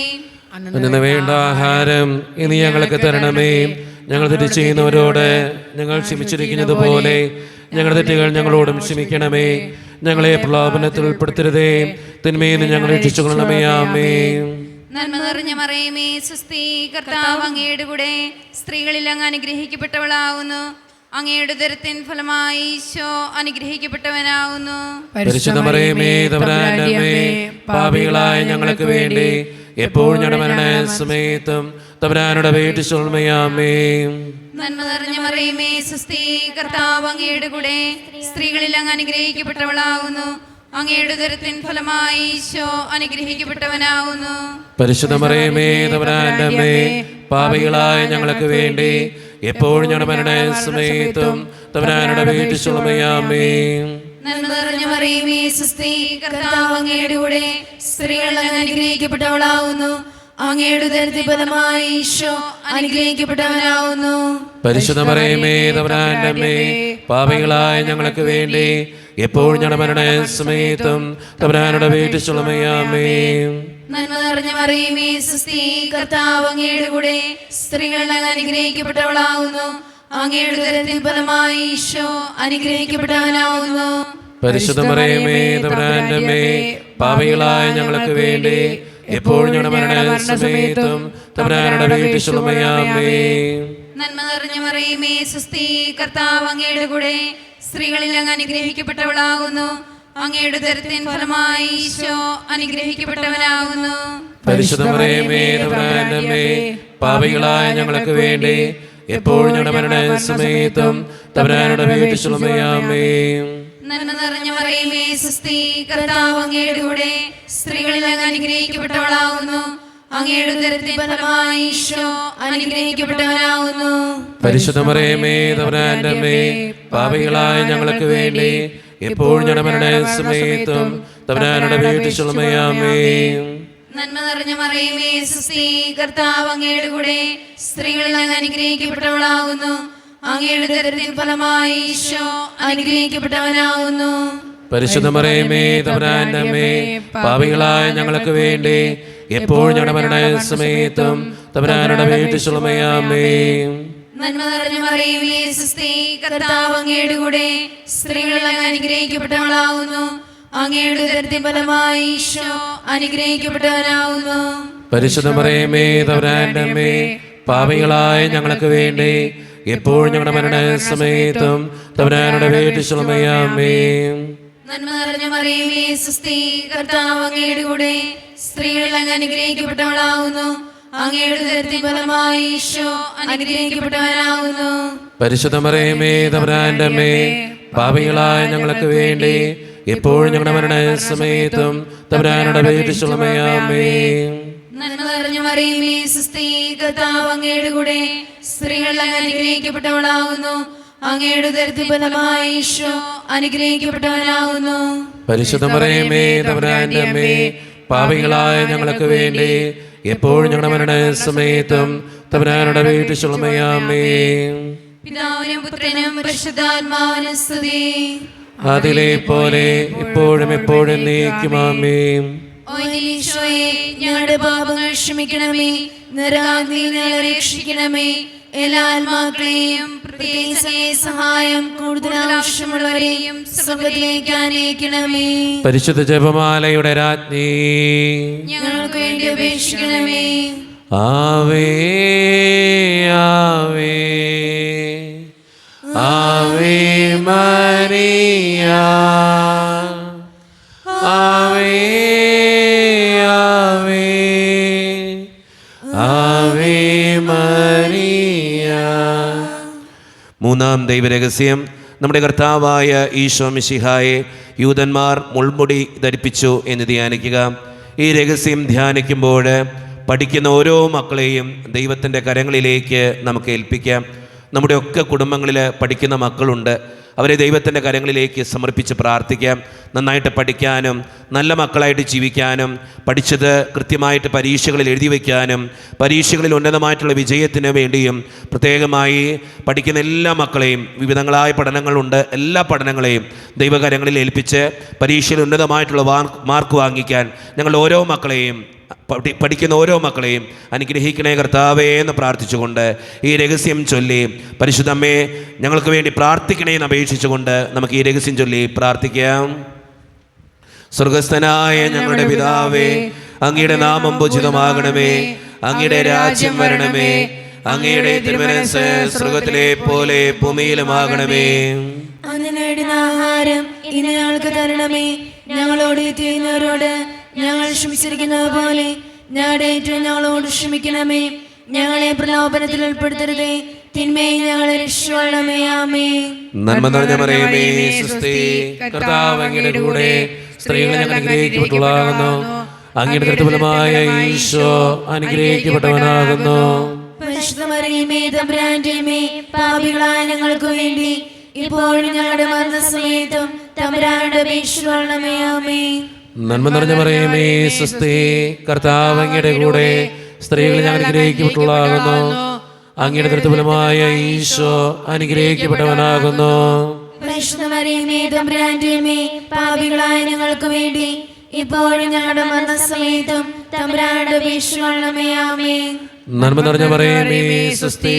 അന്നു വേണ്ട ആഹാരം ഇനി ഞങ്ങൾക്ക് തരണമേ. ഞങ്ങൾ തെറ്റ് ചെയ്യുന്നവരോട് ഞങ്ങൾ ക്ഷമിച്ചിരിക്കുന്നത് പോലെ ഞങ്ങളുടെ തെറ്റുകൾ ഞങ്ങളോടും ക്ഷമിക്കണമേ. ഞങ്ങളെ പ്രലോഭനത്തിൽ ഉൾപ്പെടുത്തരുതേ, തിന്മയിൽ ഞങ്ങളെ രക്ഷിച്ചുകൊള്ളണമേ. ആമേൻ. നന്മ നിറഞ്ഞ മറിയമേ, സ്വസ്തി, കർത്താവ് അങ്ങയുടെ കൂടെ സ്ത്രീകളിൽ അങ്ങ് അനുഗ്രഹിക്കപ്പെട്ടവളാവുന്നു. അങ്ങയുടെ ഉദരത്തിൻ ഫലമായി ഈശോ അനുഗ്രഹിക്കപ്പെട്ടവനാവുന്നു. പരിശുദ്ധ മറിയമേ, തമ്പുരാന്റെ അമ്മേ, പാപികളായ ഞങ്ങൾക്ക് വേണ്ടി എപ്പോഴും ഞങ്ങളുടെ മരണസമയത്തും തമ്പുരാനോട് അപേക്ഷിച്ചുകൊള്ളണമേ. ആമേൻ. നന്മ നിറഞ്ഞ മറിയമേ, സ്വസ്തി, കർത്താവ് അങ്ങയുടെ കൂടെ സ്ത്രീകളിൽ അങ്ങ് അനുഗ്രഹിക്കപ്പെട്ടവളാവുന്നു. അങ്ങയുടെ ഉദരത്തിൻ ഫലമായി ഈശോ അനുഗ്രഹിക്കപ്പെട്ടവനാവുന്നു. പരിശുദ്ധ മറിയമേ, തമ്പുരാന്റെ അമ്മേ, പാപികളായ ഞങ്ങൾക്ക് വേണ്ടി എപ്പോഴും ഞങ്ങളുടെ മരണസമയത്തും തമ്പുരാനോട് അപേക്ഷിച്ചുകൊള്ളണമേ. ആമേൻ. നന്മ നിറഞ്ഞ മറിയമേ, സ്വസ്തി, കർത്താവ് അങ്ങയുടെ കൂടെ സ്ത്രീകളിൽ അങ്ങ് അനുഗ്രഹിക്കപ്പെട്ടവളാവുന്നു. അങ്ങയുടെ ഉദരത്തിൻ ഫലമായി ഈശോ അനുഗ്രഹിക്കപ്പെട്ടവനാവുന്നു. പരിശുദ്ധ മറിയമേ, തമ്പുരാന്റെ അമ്മേ, പാപികളായ ഞങ്ങൾക്ക് വേണ്ടി എപ്പോഴും ഞങ്ങളുടെ മരണസമയത്തും തമ്പുരാനോട് അപേക്ഷിച്ചുകൊള്ളണമേ. ആമേൻ. നന്മ നിറഞ്ഞ മറിയമേ, സ്വസ്തി, കർത്താവ് അങ്ങയുടെ കൂടെ സ്ത്രീകളിൽ അങ്ങ് അനുഗ്രഹിക്കപ്പെട്ടവളാവുന്നു. അങ്ങയുടെ ഉദരത്തിൻ ഫലമായി ഈശോ അനുഗ്രഹിക്കപ്പെട്ടവനാവുന്നു. പരിശുദ്ധ മറിയമേ, തമ്പുരാന്റെ അമ്മേ, പാപികളായ ഞങ്ങൾക്ക് വേണ്ടി എപ്പോഴും ഞങ്ങളുടെ മരണസമയത്തും തമ്പുരാനോട് അപേക്ഷിച്ചുകൊള്ളണമേ. ആമേൻ. നന്മ നിറഞ്ഞ മറിയമേ, സ്വസ്തി, കർത്താവ് അങ്ങയുടെ കൂടെ സ്ത്രീകളിൽ അങ്ങ് അനുഗ്രഹിക്കപ്പെട്ടവളാകുന്നു. അങ്ങയുടെ ഉദരത്തിൻ ഫലമായി ഈശോ അനുഗ്രഹിക്കപ്പെട്ടവനാകുന്നു. പരിശുദ്ധ മറിയമേ, തമ്പുരാന്റെ അമ്മേ, പാപികളായ ഞങ്ങൾക്ക് വേണ്ടി എപ്പോഴും ഞങ്ങളുടെ മരണസമയത്തും തമ്പുരാനോട് അപേക്ഷിച്ചുകൊള്ളണമേ. ആമേൻ. നന്മ നിറഞ്ഞ മറിയമേ, സ്വസ്തി, കർത്താവ് അങ്ങയുടെ കൂടെ സ്ത്രീകളിൽ അങ്ങ് അനുഗ്രഹിക്കപ്പെട്ടവളാകുന്നു. അങ്ങയുടെ ഉദരത്തിൻ ഫലമായി ഈശോ അനുഗ്രഹിക്കപ്പെട്ടവനാകുന്നു. പരിശുദ്ധ മറിയമേ, തമ്പുരാന്റെ അമ്മേ, പാപികളായ ഞങ്ങൾക്ക് വേണ്ടി എപ്പോഴും ഞങ്ങളുടെ മരണസമയത്തും തമ്പുരാനോട് അപേക്ഷിച്ചുകൊള്ളണമേ. ആമേൻ. നന്മ നിറഞ്ഞ മറിയമേ, സ്വസ്തി, കർത്താവ് അങ്ങയുടെ കൂടെ സ്ത്രീകളിൽ അങ്ങ് അനുഗ്രഹിക്കപ്പെട്ടവളാകുന്നു. അങ്ങയുടെ ഉദരത്തിൻ ഫലമായി ഈശോ അനുഗ്രഹിക്കപ്പെട്ടവനാകുന്നു. പരിശുദ്ധ മറിയമേ, തമ്പുരാന്റെ അമ്മേ, പാപികളായ ഞങ്ങൾക്ക് വേണ്ടി എപ്പോഴും ഞങ്ങളുടെ മരണസമയത്തും തമ്പുരാനോട് അപേക്ഷിച്ചുകൊള്ളണമേ. ആമേൻ. നന്മ നിറഞ്ഞ മറിയമേ, സ്വസ്തി, കർത്താവ് അങ്ങയുടെ കൂടെ സ്ത്രീകളിൽ അങ്ങ് അനുഗ്രഹിക്കപ്പെട്ടവളാകുന്നു. അങ്ങയുടെ ഉദരത്തിൻ ഫലമായി ഈശോ അനുഗ്രഹിക്കപ്പെട്ടവനാകുന്നു. പരിശുദ്ധ മറിയമേ, തമ്പുരാന്റെ അമ്മേ, പാപികളായ ഞങ്ങൾക്ക് വേണ്ടി എപ്പോഴും ഞങ്ങളുടെ മരണസമയത്തും തമ്പുരാനോട് അപേക്ഷിച്ചുകൊള്ളണമേ. ആമേൻ. നന്മ നിറഞ്ഞ മറിയമേ, സ്വസ്തി, കർത്താവ് അങ്ങയുടെ കൂടെ സ്ത്രീകളിൽ അങ്ങ് അനുഗ്രഹിക്കപ്പെട്ടവളാകുന്നു. അങ്ങയുടെ ഉദരത്തിൻ ഫലമായി ഈശോ അനുഗ്രഹിക്കപ്പെട്ടവനാകുന്നു. പരിശുദ്ധ മറിയമേ, തമ്പുരാന്റെ അമ്മേ, പാപികളായ ഞങ്ങൾക്ക് വേണ്ടി എപ്പോഴും ഞങ്ങളുടെ മരണസമയത്തും തമ്പുരാനോട് അപേക്ഷിച്ചുകൊള്ളണമേ. ആമേൻ. നന്മ നിറഞ്ഞ മറിയമേ, സ്വസ്തി, കർത്താവ് അങ്ങയുടെ കൂടെ സ്ത്രീകളിൽ അങ്ങ് അനുഗ്രഹിക്കപ്പെട്ടവളാകുന്നു. അങ്ങയുടെ ഉദരത്തിൻ ഫലമായി ഈശോ അനുഗ്രഹിക്കപ്പെട്ടവനാകുന്നു. പരിശുദ്ധ മറിയമേ, തമ്പുരാന്റെ അമ്മേ, പാപികളായ ഞങ്ങൾക്ക് വേണ്ടി എപ്പോഴും ഞങ്ങളുടെ മരണസമയത്തും തമ്പുരാനോട് അപേക്ഷിച്ചുകൊള്ളണമേ. ആമേൻ. പിതാവിനും പുത്രനും പരിശുദ്ധാത്മാവിനും സ്തുതി. അതിലെ പോലെ ഇപ്പോഴും എപ്പോഴും എന്നേക്കും. ആമേൻ. ഓ ഈശോയെ, ഞങ്ങളുടെ പാപങ്ങൾ ക്ഷമിക്കണമേ, നരകാഗ്നിയിൽ ഞങ്ങളെ രക്ഷിക്കണമേ. എല്ലാ ആത്മാക്കളെയും പ്രത്യേകിച്ച് സഹായം കൂടുതൽ ആവശ്യമുള്ളവരെയും സ്വർഗ്ഗത്തിലേക്ക് അനയിക്കണമേ. പരിശുദ്ധ ജപമാലയുടെ രാജ്ഞി, ഞങ്ങൾക്ക് വേണ്ടി അപേക്ഷിക്കണമേ. ആവേ ആവേ ആവേ മരിയ, ആവേ ആവേ ആവേ മരിയ. മൂന്നാം ദൈവരഹസ്യം, നമ്മുടെ കർത്താവായ ഈശോ മിശിഹായെ യൂദന്മാർ മുൾമുടി ധരിപ്പിച്ചു എന്ന് ധ്യാനിക്കുക. ഈ രഹസ്യം ധ്യാനിക്കുമ്പോൾ പഠിക്കുന്ന ഓരോ മക്കളെയും ദൈവത്തിൻ്റെ കരങ്ങളിലേക്ക് നമുക്ക് ഏൽപ്പിക്കാം. നമ്മുടെ ഒക്കെ കുടുംബങ്ങളിൽ പഠിക്കുന്ന മക്കളുണ്ട്. അവരെ ദൈവത്തിൻ്റെ കരങ്ങളിലേക്ക് സമർപ്പിച്ച് പ്രാർത്ഥിക്കാം. നന്നായിട്ട് പഠിക്കാനും നല്ല മക്കളായിട്ട് ജീവിക്കാനും പഠിച്ചത് കൃത്യമായിട്ട് പരീക്ഷകളിൽ എഴുതി വയ്ക്കാനും പരീക്ഷകളിൽ ഉന്നതമായിട്ടുള്ള വിജയത്തിന് വേണ്ടിയും പ്രത്യേകമായി പഠിക്കുന്ന എല്ലാ മക്കളെയും, വിവിധങ്ങളായ പഠനങ്ങളുണ്ട്, എല്ലാ പഠനങ്ങളെയും ദൈവകരങ്ങളിൽ ഏൽപ്പിച്ച് പരീക്ഷയിൽ ഉന്നതമായിട്ടുള്ള മാർക്ക് വാങ്ങിക്കാൻ ഞങ്ങൾ ഓരോ മക്കളെയും പഠിക്കുന്ന ഓരോ മക്കളെയും അനുഗ്രഹിക്കണേ കർത്താവേ എന്ന് പ്രാർത്ഥിച്ചുകൊണ്ട് ഈ രഹസ്യം ചൊല്ലി പരിശുദ്ധമ്മേ ഞങ്ങൾക്ക് വേണ്ടി പ്രാർത്ഥിക്കണേ എന്ന് അപേക്ഷിച്ചുകൊണ്ട് നമുക്ക് ഈ രഹസ്യം ചൊല്ലി പ്രാർത്ഥിക്കാം. സ്വർഗസ്ഥനായ ഞങ്ങളുടെ പിതാവേ, അങ്ങയുടെ നാമം പൂജിതമാകണമേ, അങ്ങയുടെ രാജ്യം വരണമേ, അങ്ങയുടെ തിരുമനസ്സ് സ്വർഗത്തിലെ പോലെ ഭൂമിയിലുമാകണമേ. അന്ന് നേടുന്ന ആഹാരം ഇന്ന് ഞങ്ങൾക്ക് തരണമേ. ഞങ്ങളോട് ചെയ്യുന്നവരോട് ഞങ്ങൾ ക്ഷമിച്ചിരിക്കുന്നത് പോലെ ഞങ്ങളുടെ ഏറ്റവും ഞങ്ങളോട് ക്ഷമിക്കണമേ. ഞങ്ങളെ പ്രലോഭനത്തിൽ ഉൾപ്പെടുത്തരുതേ, തിന്മയെ ഞങ്ങളെ രക്ഷിക്കണമേ. ആമേൻ. നന്മ നിറഞ്ഞ മറിയമേ, സ്വസ്തി, കർത്താവ് അങ്ങയുടെ കൂടെ സ്ത്രീകളെ ഞങ്ങൾ അനുഗ്രഹിക്കപ്പെട്ടവളാകുന്നു. അങ്ങയുടെ കൃത്യഫലമായ ഈശോ അനുഗ്രഹിക്കപ്പെട്ടവനാകുന്നു. പരിശുദ്ധ മറിയമേ, തമ്പുരാന്റെ അമ്മേ, പാപികളായ ഞങ്ങൾക്ക് വേണ്ടി ഇപ്പോഴും ഞങ്ങളുടെ മരണസമയത്തും തമ്പുരാനോട് അപേക്ഷിക്കണമേ. ആമേൻ. നന്മ നിറഞ്ഞ മറിയമേ, സ്വസ്തി, കർത്താവ് അങ്ങയുടെ കൂടെ സ്ത്രീകളെ ഞങ്ങൾ അനുഗ്രഹിക്കപ്പെട്ടവളാകുന്നു. അങ്ങയുടെ കൃത്യഫലമായ ഈശോ അനുഗ്രഹിക്കപ്പെട്ടവനാകുന്നു. പരിശുദ്ധ മറിയമേ, തമ്പുരാന്റെ അമ്മേ, പാപികളായ ഞങ്ങൾക്ക് വേണ്ടി ഇപ്പോഴും ഞങ്ങളുടെ മരണസമയത്തും തമ്പുരാനോട് അപേക്ഷിക്കണമേ. ആമേൻ. നന്മ നിറഞ്ഞ മറിയമേ, സ്വസ്തി,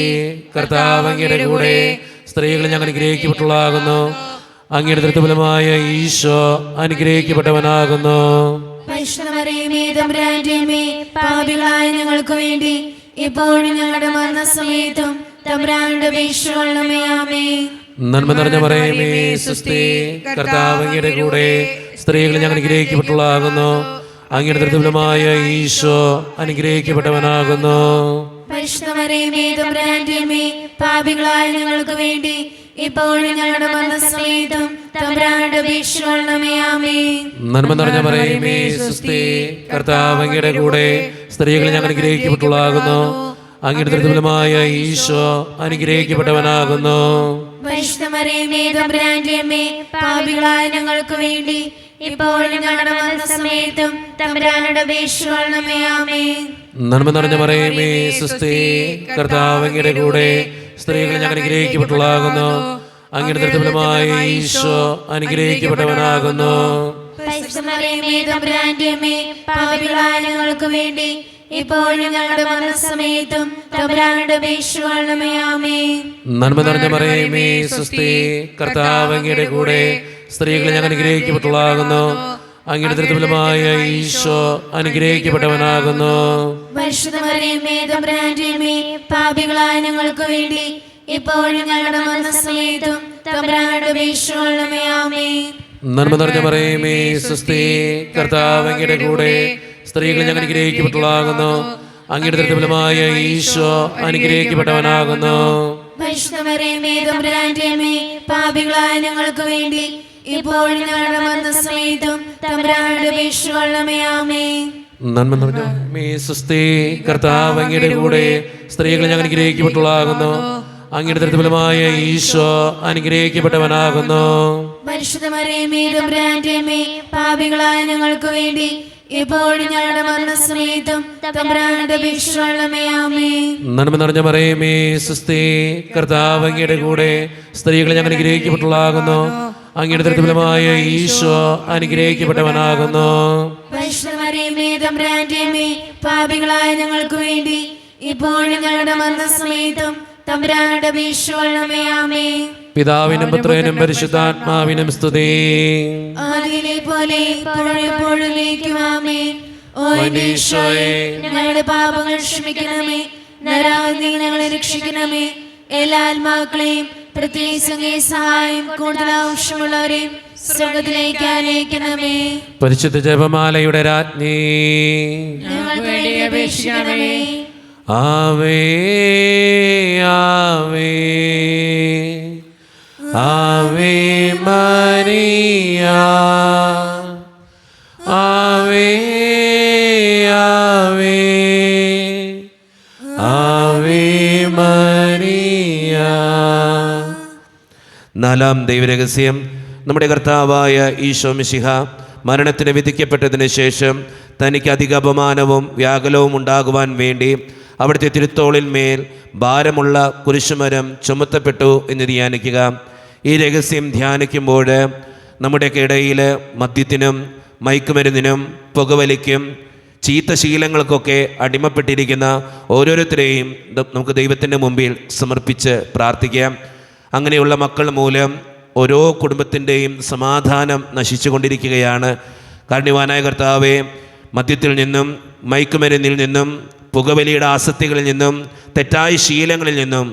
കർത്താവ് അങ്ങയുടെ കൂടെ സ്ത്രീകളെ ഞങ്ങൾ അനുഗ്രഹിക്കപ്പെട്ടവളാകുന്നു. അങ്ങയുടെ കൃത്യഫലമായ ഈശോ അനുഗ്രഹിക്കപ്പെട്ടവനാകുന്നു. പരിശുദ്ധ മറിയമേ, തമ്പുരാന്റെ അമ്മേ, പാപികളായ ഞങ്ങൾക്ക് വേണ്ടി ഇപ്പോഴും ഞങ്ങളുടെ മരണസമയത്തും തമ്പുരാനോട് അപേക്ഷിക്കണമേ. ആമേൻ. നന്മ നിറഞ്ഞ മറിയമേ, സ്വസ്തി, കർത്താവ് അങ്ങയുടെ കൂടെ സ്ത്രീകളെ ഞങ്ങൾ അനുഗ്രഹിക്കപ്പെട്ടവളാകുന്നു. അങ്ങയുടെ കൃത്യഫലമായ ഈശോ അനുഗ്രഹിക്കപ്പെട്ടവനാകുന്നു. പരിശുദ്ധ മറിയമേ, തമ്പുരാന്റെ അമ്മേ, പാപികളായ ഞങ്ങൾക്ക് വേണ്ടി ഇപ്പോഴും ഞങ്ങളുടെ മരണസമയത്തും തമ്പുരാനോട് അപേക്ഷിക്കണമേ. ആമേൻ. നന്മ നിറഞ്ഞ മറിയമേ, സ്വസ്തി, കർത്താവ് അങ്ങയുടെ കൂടെ സ്ത്രീകളെ ഞങ്ങൾ അനുഗ്രഹിക്കപ്പെട്ടവളാകുന്നു. അങ്ങയുടെ കൃത്യഫലമായ ഈശോ അനുഗ്രഹിക്കപ്പെട്ടവനാകുന്നു. പരിശുദ്ധ മറിയമേ, തമ്പുരാന്റെ അമ്മേ, പാപികളായ ഞങ്ങൾക്ക് വേണ്ടി ഇപ്പോഴും ഞങ്ങളുടെ മരണസമയത്തും തമ്പുരാനോട് അപേക്ഷിക്കണമേ. ആമേൻ. നന്മ നിറഞ്ഞ മറിയമേ, സ്വസ്തി, കർത്താവ് അങ്ങയുടെ കൂടെ സ്ത്രീകളെ ഞങ്ങൾ അനുഗ്രഹിക്കപ്പെട്ടവളാകുന്നു. അങ്ങയുടെ കൃത്യഫലമായ ഈശോ അനുഗ്രഹിക്കപ്പെട്ടവനാകുന്നു. പരിശുദ്ധ മറിയമേ, തമ്പുരാന്റെ അമ്മേ, പാപികളായ ഞങ്ങൾക്ക് വേണ്ടി ഇപ്പോഴും ഞങ്ങളുടെ മരണസമയത്തും തമ്പുരാനോട് അപേക്ഷിക്കണമേ. ആമേൻ. നന്മ നിറഞ്ഞ മറിയമേ, സ്വസ്തി, കർത്താവ് അങ്ങയുടെ കൂടെ സ്ത്രീകളെ ഞങ്ങൾ അനുഗ്രഹിക്കപ്പെട്ടവളാകുന്നു. അങ്ങയുടെ കൃത്യഫലമായ ഈശോ അനുഗ്രഹിക്കപ്പെട്ടവനാകുന്നു. പരിശുദ്ധ മറിയമേ, തമ്പുരാന്റെ അമ്മേ, പാപികളായ ഞങ്ങൾക്ക് വേണ്ടി ഇപ്പോഴും ഞങ്ങളുടെ മരണസമയത്തും തമ്പുരാനോട് അപേക്ഷിക്കണമേ. ആമേൻ. നന്മ നിറഞ്ഞ മറിയമേ, സ്വസ്തി, കർത്താവ് അങ്ങയുടെ കൂടെ സ്ത്രീകളെ ഞങ്ങൾ അനുഗ്രഹിക്കപ്പെട്ടവളാകുന്നു. അങ്ങയുടെ കൃത്യഫലമായ ഈശോ അനുഗ്രഹിക്കപ്പെട്ടവനാകുന്നു. പരിശുദ്ധ മറിയമേ, തമ്പുരാന്റെ അമ്മേ, പാപികളായ ഞങ്ങൾക്ക് വേണ്ടി ഇപ്പോഴും ഞങ്ങളുടെ മരണസമയത്തും തമ്പുരാനോട് അപേക്ഷിക്കണമേ. ആമേൻ. നന്മ നിറഞ്ഞ മേ, സ്വസ്തി, കർത്താവ് അങ്ങയുടെ കൂടെ സ്ത്രീകളെ ഞങ്ങൾ അനുഗ്രഹിക്കപ്പെട്ടവളാകുന്നു. അങ്ങയുടെ കൃത്യഫലമായ ഈശോ അനുഗ്രഹിക്കപ്പെട്ടവനാകുന്നു. പരിശുദ്ധ മറിയമേ, തമ്പുരാന്റെ അമ്മേ, പാപികളായ ഞങ്ങൾക്ക് വേണ്ടി ഇപ്പോഴും ഞങ്ങളുടെ മരണസമയത്തും തമ്പുരാനോട് അപേക്ഷിക്കണമേ. ആമേൻ. നന്മ നിറഞ്ഞ മറിയമേ, സ്വസ്തി, കർത്താവ് അങ്ങയുടെ കൂടെ സ്ത്രീകളെ ഞങ്ങൾ അനുഗ്രഹിക്കപ്പെട്ടവളാകുന്നു. അങ്ങയുടെ കൃത്യഫലമായ ഈശോ അനുഗ്രഹിക്കപ്പെട്ടവനാകുന്നു. പരിശുദ്ധ മറിയമേ, തമ്പുരാന്റെ അമ്മേ, പാപികളായ ഞങ്ങൾക്ക് വേണ്ടി ഇപ്പോഴും ഞങ്ങളുടെ മരണസമയത്തും തമ്പുരാനോട് അപേക്ഷിക്കണമേ. ആമേൻ. പിതാവിനും പുത്രനും പരിശുദ്ധാത്മാവിനും സ്തുതി. ആദിയിലെ പോലെ ഇപ്പോഴും എപ്പോഴും ആമേൻ. ഓ എൻ്റെ ഈശോയെ, ഞങ്ങളുടെ പാപങ്ങൾ ക്ഷമിക്കണമേ. നരകാഗ്നിയിൽ ഞങ്ങളെ രക്ഷിക്കണമേ. എല്ലാ ആത്മാക്കളെയും പ്രത്യേകിച്ച് അങ്ങേ സഹായം കൂടുതൽ ആവശ്യമുള്ളവരെയും സ്വർഗത്തിലേക്ക് അനയിക്കണമേ. പരിശുദ്ധ ജപമാലയുടെ രാജ്ഞി, ഞങ്ങൾക്ക് വേണ്ടി അപേക്ഷിക്കണമേ. ആവേ ആവേ ആവേ മരിയ, ആവേ ആവേ ആവേ മരിയ. നാലാം ദൈവരഹസ്യം, നമ്മുടെ കർത്താവായ ഈശോ മിശിഹ മരണത്തിന് വിധിക്കപ്പെട്ടതിന് ശേഷം തനിക്ക് അധിക അപമാനവും വ്യാകുലവും ഉണ്ടാകുവാൻ വേണ്ടി അവിടുത്തെ തിരുത്തോളിന്മേൽ ഭാരമുള്ള കുരിശുമരം ചുമത്തപ്പെട്ടു എന്ന് ധ്യാനിക്കുക. ഈ രഹസ്യം ധ്യാനിക്കുമ്പോൾ നമ്മുടെയൊക്കെ ഇടയിൽ മദ്യത്തിനും മയക്കുമരുന്നിനും പുകവലിക്കും ചീത്ത ശീലങ്ങൾക്കൊക്കെ അടിമപ്പെട്ടിരിക്കുന്ന ഓരോരുത്തരെയും നമുക്ക് ദൈവത്തിൻ്റെ മുമ്പിൽ സമർപ്പിച്ച് പ്രാർത്ഥിക്കാം. അങ്ങനെയുള്ള മക്കൾ മൂലം ഓരോ കുടുംബത്തിൻ്റെയും സമാധാനം നശിച്ചുകൊണ്ടിരിക്കുകയാണ്. കാരുണ്യവാനായ കർത്താവേ, മദ്യത്തിൽ നിന്നും മയക്കുമരുന്നിൽ നിന്നും പുകവലിയുടെ ആസക്തികളിൽ നിന്നും തെറ്റായ ശീലങ്ങളിൽ നിന്നും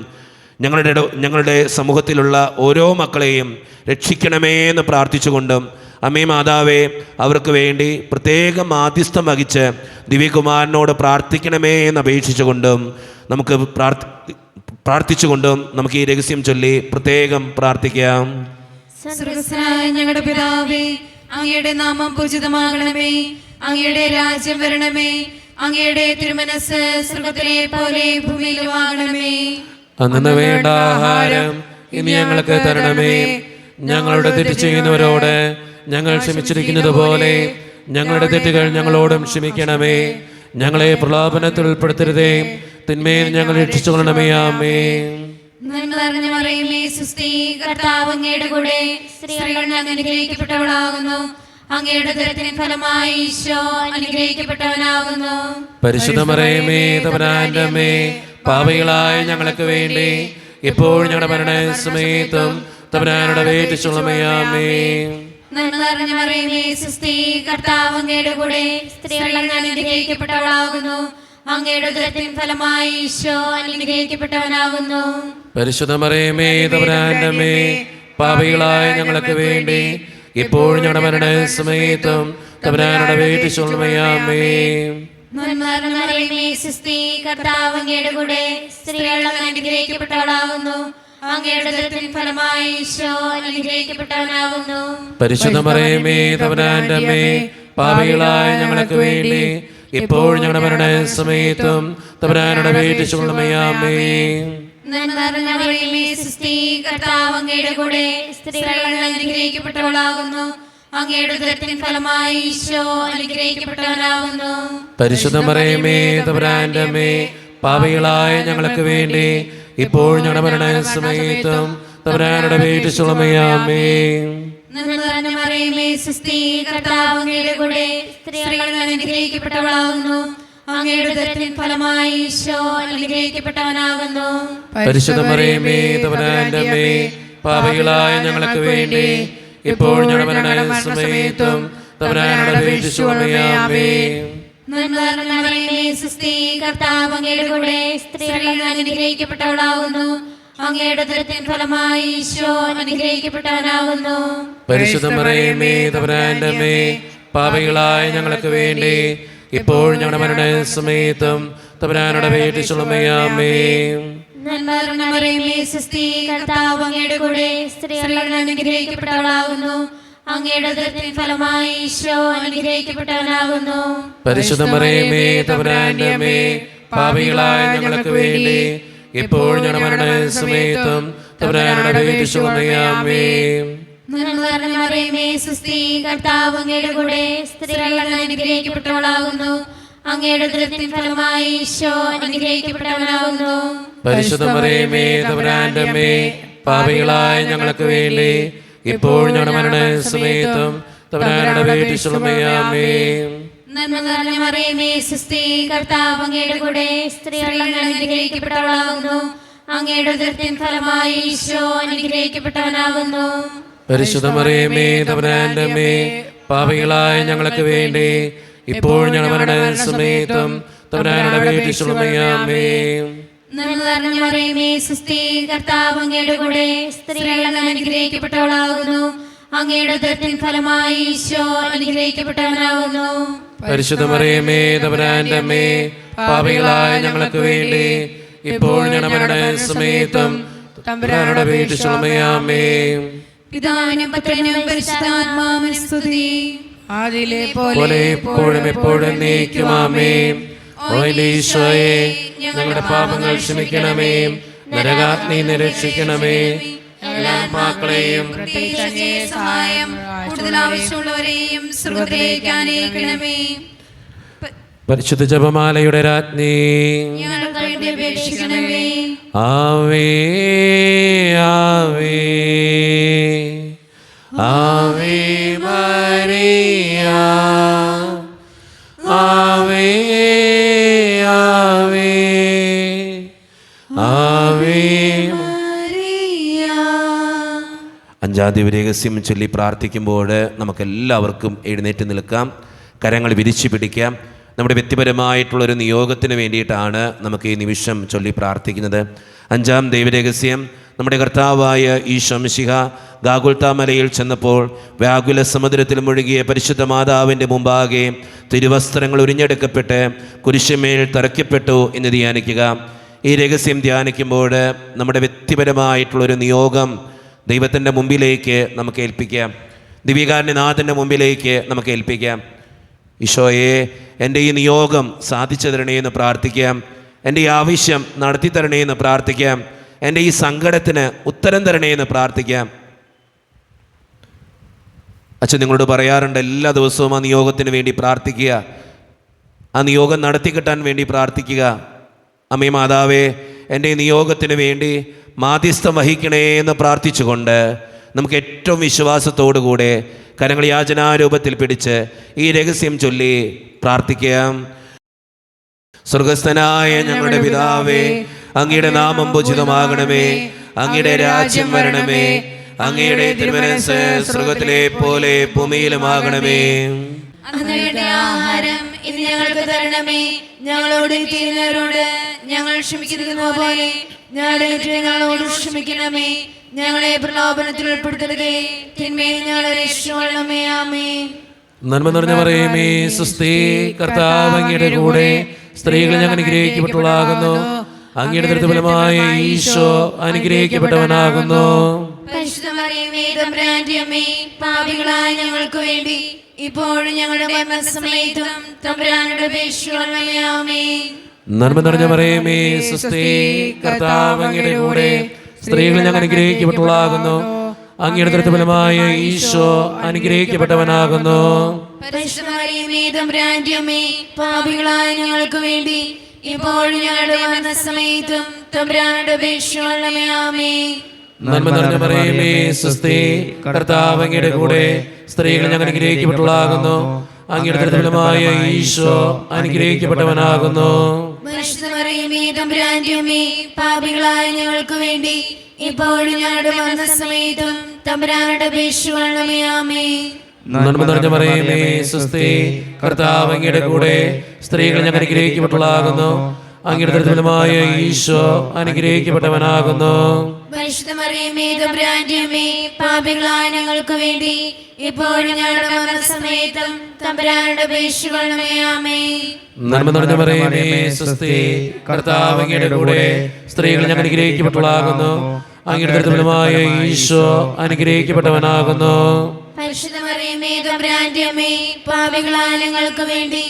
ഞങ്ങളുടെ സമൂഹത്തിലുള്ള ഓരോ മക്കളെയും രക്ഷിക്കണമേ എന്ന് പ്രാർത്ഥിച്ചുകൊണ്ടും, അമ്മേ മാതാവേ, അവർക്ക് വേണ്ടി പ്രത്യേകം മാധ്യസ്ഥം വഹിച്ച് ദിവ്യകുമാരനോട് പ്രാർത്ഥിക്കണമേ എന്ന് അപേക്ഷിച്ചുകൊണ്ടും നമുക്ക് പ്രാർത്ഥിച്ചുകൊണ്ടും നമുക്ക് ഈ രഹസ്യം ചൊല്ലി പ്രത്യേകം പ്രാർത്ഥിക്കാം. സ്വർഗ്ഗസ്ഥനായ ഞങ്ങളുടെ പിതാവേ, അങ്ങയുടെ നാമം പൂജിതമാകണമേ. അങ്ങയുടെ രാജ്യം വരണമേ. അങ്ങയുടെ തിരുമനസ്സ് സ്വർഗ്ഗത്തിലെ പോലെ ഭൂമിയിലുമാകണമേ. അന്നു വേണ്ട ആഹാരം ഇനി ഞങ്ങൾക്ക് തരണമേ. ഞങ്ങളുടെ തെറ്റ് ചെയ്യുന്നവരോട് ഞങ്ങൾ ക്ഷമിച്ചിരിക്കുന്നത് പോലെ ഞങ്ങളുടെ തെറ്റുകൾ ഞങ്ങളോടും ക്ഷമിക്കണമേ. ഞങ്ങളെ പ്രലോഭനത്തിൽ ഉൾപ്പെടുത്തരുതേ, തിന്മയിൽ ഞങ്ങൾ രക്ഷിച്ചുകൊള്ളണമേ. ആമേൻ. നന്മ നിറഞ്ഞ മറിയമേ, സുസ്തി, കർത്താവ് അങ്ങയുടെ കൂടെ, സ്ത്രീകൾ അങ്ങ് അനുഗ്രഹിക്കപ്പെട്ടവളാകുന്നു. അങ്ങയുടെ ഉദരത്തിൻ ഫലമായി ഈശോ അനുഗ്രഹിക്കപ്പെട്ടവനാകുന്നു. പരിശുദ്ധ മറിയമേ, തമ്പുരാന്റെ അമ്മേ, പാപികളായ ഞങ്ങൾക്ക് വേണ്ടി ഇപ്പോൾ ഞങ്ങളുടെ മരണസമയത്തും തമ്പുരാനോട് അപേക്ഷിച്ചുകൊള്ളണമേ. ആമേൻ. നന്മ നിറഞ്ഞ മറിയമേ, സുസ്തി, കർത്താവ് അങ്ങയുടെ കൂടെ, സ്ത്രീകൾ അങ്ങ് അനുഗ്രഹിക്കപ്പെട്ടവളാകുന്നു. അങ്ങയുടെ ഉദരത്തിൻ ഫലമായി ഈശോ അനുഗ്രഹിക്കപ്പെട്ടവനാകുന്നു. പരിശുദ്ധ മറിയമേ, തമ്പുരാന്റെ അമ്മേ, പാപികളായ ഞങ്ങൾക്ക് വേണ്ടി ഇപ്പോൾ ഞങ്ങളുടെ മരണസമയത്തും തമ്പുരാനോട് അപേക്ഷിച്ചുകൊള്ളണമേ. ആമേൻ. നന്മ നിറഞ്ഞ മറിയമേ, സുസ്തി, കർത്താവ് അങ്ങയുടെ കൂടെ, സ്ത്രീകൾ അങ്ങ് അനുഗ്രഹിക്കപ്പെട്ടവളാകുന്നു. അങ്ങയുടെ ഉദരത്തിൻ ഫലമായി ഈശോ അനുഗ്രഹിക്കപ്പെട്ടവനാകുന്നു. പരിശുദ്ധ മറിയമേ, തമ്പുരാന്റെ അമ്മേ, പാപികളായ ഞങ്ങൾക്ക് വേണ്ടി ഇപ്പോൾ ഞങ്ങളുടെ മരണസമയത്തും തമ്പുരാനോട് അപേക്ഷിച്ചുകൊള്ളണമേ. ആമേൻ. നന്മ നിറഞ്ഞ മറിയമേ, സുസ്തി, കർത്താവ് അങ്ങയുടെ കൂടെ, സ്ത്രീകൾ അങ്ങ് അനുഗ്രഹിക്കപ്പെട്ടവളാകുന്നു. അങ്ങയുടെ ഉദരത്തിൻ ഫലമായി ഈശോ അനുഗ്രഹിക്കപ്പെട്ടവനാകുന്നു. പരിശുദ്ധ മറിയമേ, തമ്പുരാന്റെ അമ്മേ, പാപികളായ ഞങ്ങൾക്ക് വേണ്ടി ഇപ്പോൾ ഞങ്ങളുടെ മരണസമയത്തും തമ്പുരാനോട് അപേക്ഷിച്ചുകൊള്ളണമേ. ആമേൻ. നന്മ നിറഞ്ഞ മറിയമേ, സുസ്തി, കർത്താവ് അങ്ങയുടെ കൂടെ, സ്ത്രീകൾ അങ്ങ് അനുഗ്രഹിക്കപ്പെട്ടവളാകുന്നു. അങ്ങയുടെ ഉദരത്തിൻ ഫലമായി ഈശോ അനുഗ്രഹിക്കപ്പെട്ടവനാകുന്നു. പരിശുദ്ധ മറിയമേ, തമ്പുരാന്റെ അമ്മേ, പാപികളായ ഞങ്ങൾക്ക് വേണ്ടി ഇപ്പോൾ ഞങ്ങളുടെ മരണസമയത്തും തമ്പുരാനോട് അപേക്ഷിച്ചുകൊള്ളണമേ. ആമേൻ. നന്മ നിറഞ്ഞ മറിയമേ, സുസ്തി, കർത്താവ് അങ്ങയുടെ കൂടെ, സ്ത്രീകൾ അങ്ങ് അനുഗ്രഹിക്കപ്പെട്ടവളാകുന്നു. അങ്ങയുടെ ഉദരത്തിൻ ഫലമായി ഈശോ അനുഗ്രഹിക്കപ്പെട്ടവനാകുന്നു. പരിശുദ്ധ മറിയമേ, തമ്പുരാന്റെ അമ്മേ, പാപികളായ ഞങ്ങൾക്ക് വേണ്ടി ഇപ്പോൾ ഞങ്ങളുടെ മരണസമയത്തും തമ്പുരാനോട് അപേക്ഷിച്ചുകൊള്ളണമേ. ആമേൻ. നന്മ നിറഞ്ഞ മറിയമേ, സുസ്തി, കർത്താവ് അങ്ങയുടെ കൂടെ, സ്ത്രീകൾ അങ്ങ് അനുഗ്രഹിക്കപ്പെട്ടവളാകുന്നു. അങ്ങയുടെ ഉദരത്തിൻ ഫലമായി ഈശോ അനുഗ്രഹിക്കപ്പെട്ടവനാകുന്നു. പരിശുദ്ധ മറിയമേ, തമ്പുരാന്റെ അമ്മേ, പാപികളായ ഞങ്ങൾക്ക് വേണ്ടി ഇപ്പോൾ ഞങ്ങളുടെ മരണസമയത്തും തമ്പുരാനോട് അപേക്ഷിച്ചുകൊള്ളണമേ. ആമേൻ. നന്മ നിറഞ്ഞ മറിയമേ, സുസ്തി, കർത്താവ് അങ്ങയുടെ കൂടെ, സ്ത്രീകൾ അങ്ങ് അനുഗ്രഹിക്കപ്പെട്ടവളാകുന്നു. അങ്ങയുടെ ഉദരത്തിൻ ഫലമായി ഈശോ അനുഗ്രഹിക്കപ്പെട്ടവനാകുന്നു. പരിശുദ്ധ മറിയമേ, തമ്പുരാന്റെ അമ്മേ, പാപികളായ ഞങ്ങൾക്ക് വേണ്ടി ഇപ്പോൾ ഞങ്ങളുടെ മരണസമയത്തും തമ്പുരാനോട് അപേക്ഷിച്ചുകൊള്ളണമേ. ആമേൻ. നന്മ നിറഞ്ഞ മറിയമേ, സുസ്തി, കർത്താവ് അങ്ങയുടെ കൂടെ, സ്ത്രീകൾ അങ്ങ് അനുഗ്രഹിക്കപ്പെട്ടവളാകുന്നു. അങ്ങയുടെ ഉദരത്തിൻ ഫലമായി ഈശോ അനുഗ്രഹിക്കപ്പെട്ടവനാകുന്നു. പരിശുദ്ധ മറിയമേ, തമ്പുരാന്റെ അമ്മേ, പാപികളായ ഞങ്ങൾക്ക് വേണ്ടി ഇപ്പോൾ ഞങ്ങളുടെ മരണസമയത്തും തമ്പുരാനോട് അപേക്ഷിച്ചുകൊള്ളണമേ. ആമേൻ. നന്മ നിറഞ്ഞ മറിയമേ സുസ്ഥി, കർത്താവ് അങ്ങയുടെ കൂടെ സ്ത്രീകൾ അനുഗ്രഹിക്കപ്പെട്ടവളാകുന്നു. അങ്ങയുടെ ഉദരത്തിൻ ഫലമായി ഈശോ അനുഗ്രഹിക്കപ്പെട്ടവനാകുന്നു. പരിശുദ്ധ മറിയമേ തമ്പുരാന്റെ അമ്മേ, പാപികളായ ഞങ്ങൾക്ക് വേണ്ടി ഇപ്പോൾ ഞങ്ങളുടെ സമയത്തും തമ്പുരാനോട് അപേക്ഷിച്ചുകൊള്ളണമേ. പിതാവിനും പുത്രനും പരിശുദ്ധാത്മാവിനും സ്തുതി. ആദിയിലെ പോലെ എപ്പോഴും എപ്പോഴും എന്നേക്കും ആമേൻ. ഓ എൻ്റെ ഈശോയെ, ഞങ്ങളുടെ പാപങ്ങൾ ക്ഷമിക്കണമേ, നരകാഗ്നിയിൽ നിന്ന് രക്ഷിക്കണമേ, എല്ലാ ആത്മാക്കളെയും പ്രത്യേകിച്ച് അങ്ങേ സഹായം കൂടുതൽ ആവശ്യമുള്ളവരെയും സ്വർഗ്ഗത്തിലേക്ക് ആനയിക്കണമേ. പരിശുദ്ധ ജപമാലയുടെ രാജ്ഞി, ഞങ്ങൾക്ക് വേണ്ടി അപേക്ഷിക്കണമേ. ആവേ ആവേ ആവേ മരിയ, ആവേ ആവേ ആവേ. അഞ്ചാം ദിവരഹസ്യം ചൊല്ലി പ്രാർത്ഥിക്കുമ്പോൾ നമുക്കെല്ലാവർക്കും എഴുന്നേറ്റ് നിൽക്കാം, കരങ്ങൾ വിരിച്ചു പിടിക്കാം. നമ്മുടെ വ്യക്തിപരമായിട്ടുള്ളൊരു നിയോഗത്തിന് വേണ്ടിയിട്ടാണ് നമുക്ക് ഈ നിമിഷം ചൊല്ലി പ്രാർത്ഥിക്കുന്നത്. അഞ്ചാം ദൈവരഹസ്യം, നമ്മുടെ കർത്താവായ ഈശോ മിശിഹ ഗാഗുൽത്താ മലയിൽ ചെന്നപ്പോൾ വ്യാകുല സമുദ്രത്തിൽ മുഴുകിയ പരിശുദ്ധ മാതാവിൻ്റെ മുമ്പാകെ തിരുവസ്ത്രങ്ങൾ ഉരിഞ്ഞെടുക്കപ്പെട്ട് കുരിശുമേൽ തറയ്ക്കപ്പെട്ടു എന്ന് ധ്യാനിക്കുക. ഈ രഹസ്യം ധ്യാനിക്കുമ്പോൾ നമ്മുടെ വ്യക്തിപരമായിട്ടുള്ളൊരു നിയോഗം ദൈവത്തിൻ്റെ മുമ്പിലേക്ക് നമുക്ക് ഏൽപ്പിക്കാം, ദിവ്യകാരുണ്യനാഥൻ്റെ മുമ്പിലേക്ക് നമുക്ക് ഏൽപ്പിക്കാം. ഈശോയെ, എൻ്റെ ഈ നിയോഗം സാധിച്ചു തരണേ എന്ന് പ്രാർത്ഥിക്കാം. എൻ്റെ ഈ ആവശ്യം നടത്തി തരണേ എന്ന് പ്രാർത്ഥിക്കാം. എൻ്റെ ഈ സങ്കടത്തിന് ഉത്തരം തരണേ എന്ന് പ്രാർത്ഥിക്കാം. അച്ഛൻ നിങ്ങളോട് പറയാറുണ്ട്, എല്ലാ ദിവസവും ആ നിയോഗത്തിന് വേണ്ടി പ്രാർത്ഥിക്കുക, ആ നിയോഗം നടത്തി കിട്ടാൻ വേണ്ടി പ്രാർത്ഥിക്കുക. അമ്മേ മാതാവേ, എൻ്റെ ഈ നിയോഗത്തിന് വേണ്ടി മാധ്യസ്ഥം വഹിക്കണേ എന്ന് പ്രാർത്ഥിച്ചുകൊണ്ട് നമുക്ക് ഏറ്റവും വിശ്വാസത്തോടു കൂടെ കരങ്ങൾ യാചനാരൂപത്തിൽ പിടിച്ച് ഈ രഹസ്യം ചൊല്ലി പ്രാർത്ഥിക്കാം. സ്വർഗസ്ഥനായ ഞങ്ങളുടെ പിതാവേ, അങ്ങയുടെ നാമം പൂജിതമാകണമേ, അങ്ങയുടെ രാജ്യം വരണമേ, അങ്ങയുടെ തിരുമനസ്സ് സ്വർഗത്തിലെ പോലെ ഭൂമിയിലുമാകണമേ. അങ്ങയുടെ ആഹാരം ഇന്ന് ഞങ്ങൾക്ക് തരണമേ. ഞങ്ങളോട് ചെയ്യുന്നവരോട് ഞങ്ങൾ ക്ഷമിക്കുന്നത് പോലെ ഞങ്ങളോട് ക്ഷമിക്കണമേ. ഞങ്ങളെ പ്രലോഭനത്തിൽ ഉൾപ്പെടുത്തരുതേ, തിന്മയിൽ ഞങ്ങളെ രക്ഷിക്കണമേ. ആമേൻ. നന്മ നിറഞ്ഞ മറിയമേ സുസ്ഥി, കർത്താവ് അങ്ങയുടെ കൂടെ സ്ത്രീകൾ ഞങ്ങൾ അനുഗ്രഹിക്കപ്പെട്ടവളാകുന്നു. അങ്ങയുടെ ദൃഢഫലമായ ഈശോ അനുഗ്രഹിക്കപ്പെട്ടവനാകുന്നു. പരിശുദ്ധ മറിയമേ തമ്പുരാന്റെ അമ്മേ, പാപികളായ ഞങ്ങൾക്ക് വേണ്ടി ഇപ്പോഴും ഞങ്ങളുടെ മരണസമയത്തും തമ്പുരാനോട് അപേക്ഷിക്കണമേ. ആമേൻ. നന്മ നിറഞ്ഞ മറിയമേ സുസ്ഥി, കർത്താവ് അങ്ങയുടെ കൂടെ സ്ത്രീകൾ ഞങ്ങൾ അനുഗ്രഹിക്കപ്പെട്ടവളാകുന്നു. അങ്ങയുടെ ദൃഢഫലമായ ഈശോ അനുഗ്രഹിക്കപ്പെട്ടവനാകുന്നു. പരിശുദ്ധ മറിയമേ തമ്പുരാന്റെ അമ്മേ, പാപികളായ ഞങ്ങൾക്ക് വേണ്ടി ഇപ്പോഴും ഞങ്ങളുടെ മരണസമയത്തും തമ്പുരാനോട് അപേക്ഷിക്കണമേ. ആമേൻ. നന്മ നിറഞ്ഞ മറിയമേ സുസ്ഥി, കർത്താവ് അങ്ങയുടെ കൂടെ സ്ത്രീകൾ ഞങ്ങൾ അനുഗ്രഹിക്കപ്പെട്ടവളാകുന്നു. അങ്ങയുടെ ദൃഢഫലമായ ഈശോ അനുഗ്രഹിക്കപ്പെട്ടവനാകുന്നു. പരിശുദ്ധ മറിയമേ തമ്പുരാന്റെ അമ്മേ, പാപികളായ ഞങ്ങൾക്ക് വേണ്ടി ഇപ്പോഴും ഞങ്ങളുടെ മരണസമയത്തും തമ്പുരാനോട് അപേക്ഷിക്കണമേ. ആമേൻ. നന്മ നിറഞ്ഞ മറിയമേ സുസ്ഥി, കർത്താവ് അങ്ങയുടെ കൂടെ സ്ത്രീകൾ ഞങ്ങൾ അനുഗ്രഹിക്കപ്പെട്ടവളാകുന്നു. അങ്ങയുടെ ദൃഢഫലമായ ഈശോ അനുഗ്രഹിക്കപ്പെട്ടവനാകുന്നു. പരിശുദ്ധ മറിയമേ തമ്പുരാന്റെ അമ്മേ, പാപികളായ ഞങ്ങൾക്ക് വേണ്ടി ഇപ്പോഴും ഞങ്ങളുടെ മരണസമയത്തും തമ്പുരാനോട് അപേക്ഷിക്കണമേ. ആമേൻ. നന്മ നിറഞ്ഞ മറിയമേ സുസ്ഥി, കർത്താവ് അങ്ങയുടെ കൂടെ സ്ത്രീകൾ ഞങ്ങൾ അനുഗ്രഹിക്കപ്പെട്ടവളാകുന്നു. അങ്ങയുടെ ദൃഢഫലമായ ഈശോ അനുഗ്രഹിക്കപ്പെട്ടവനാകുന്നു. പരിശുദ്ധ മറിയമേ തമ്പുരാന്റെ അമ്മേ, പാപികളായ ഞങ്ങൾക്ക് വേണ്ടി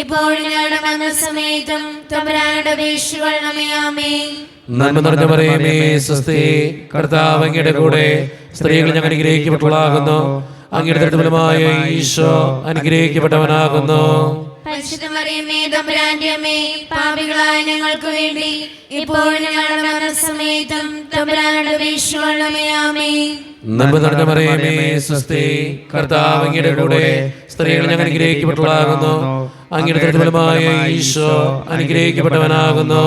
ഇപ്പോഴും ഞങ്ങളുടെ മരണസമയത്തും തമ്പുരാനോട് അപേക്ഷിക്കണമേ. ആമേൻ. നന്മ നിറഞ്ഞ മറിയമേ സുസ്ഥി, കർത്താവ് അങ്ങയുടെ കൂടെ സ്ത്രീകൾ ഞങ്ങൾ അനുഗ്രഹിക്കപ്പെട്ടവളാകുന്നു. അങ്ങയുടെ ദൃഢഫലമായ ഈശോ അനുഗ്രഹിക്കപ്പെട്ടവനാകുന്നു. പരിശുദ്ധ മറിയമേ തമ്പുരാന്റെ അമ്മേ, പാപികളായ ഞങ്ങൾക്ക് വേണ്ടി ഇപ്പോഴും ഞങ്ങളുടെ മരണസമയത്തും തമ്പുരാനോട് അപേക്ഷിക്കണമേ. ആമേൻ. നന്മ നിറഞ്ഞ മറിയമേ സുസ്ഥി, കർത്താവ് അങ്ങയുടെ കൂടെ സ്ത്രീകൾ ഞങ്ങൾ അനുഗ്രഹിക്കപ്പെട്ടവളാകുന്നു. അങ്ങയുടെ ദൃഢഫലമായ ഈശോ അനുഗ്രഹിക്കപ്പെട്ടവനാകുന്നു.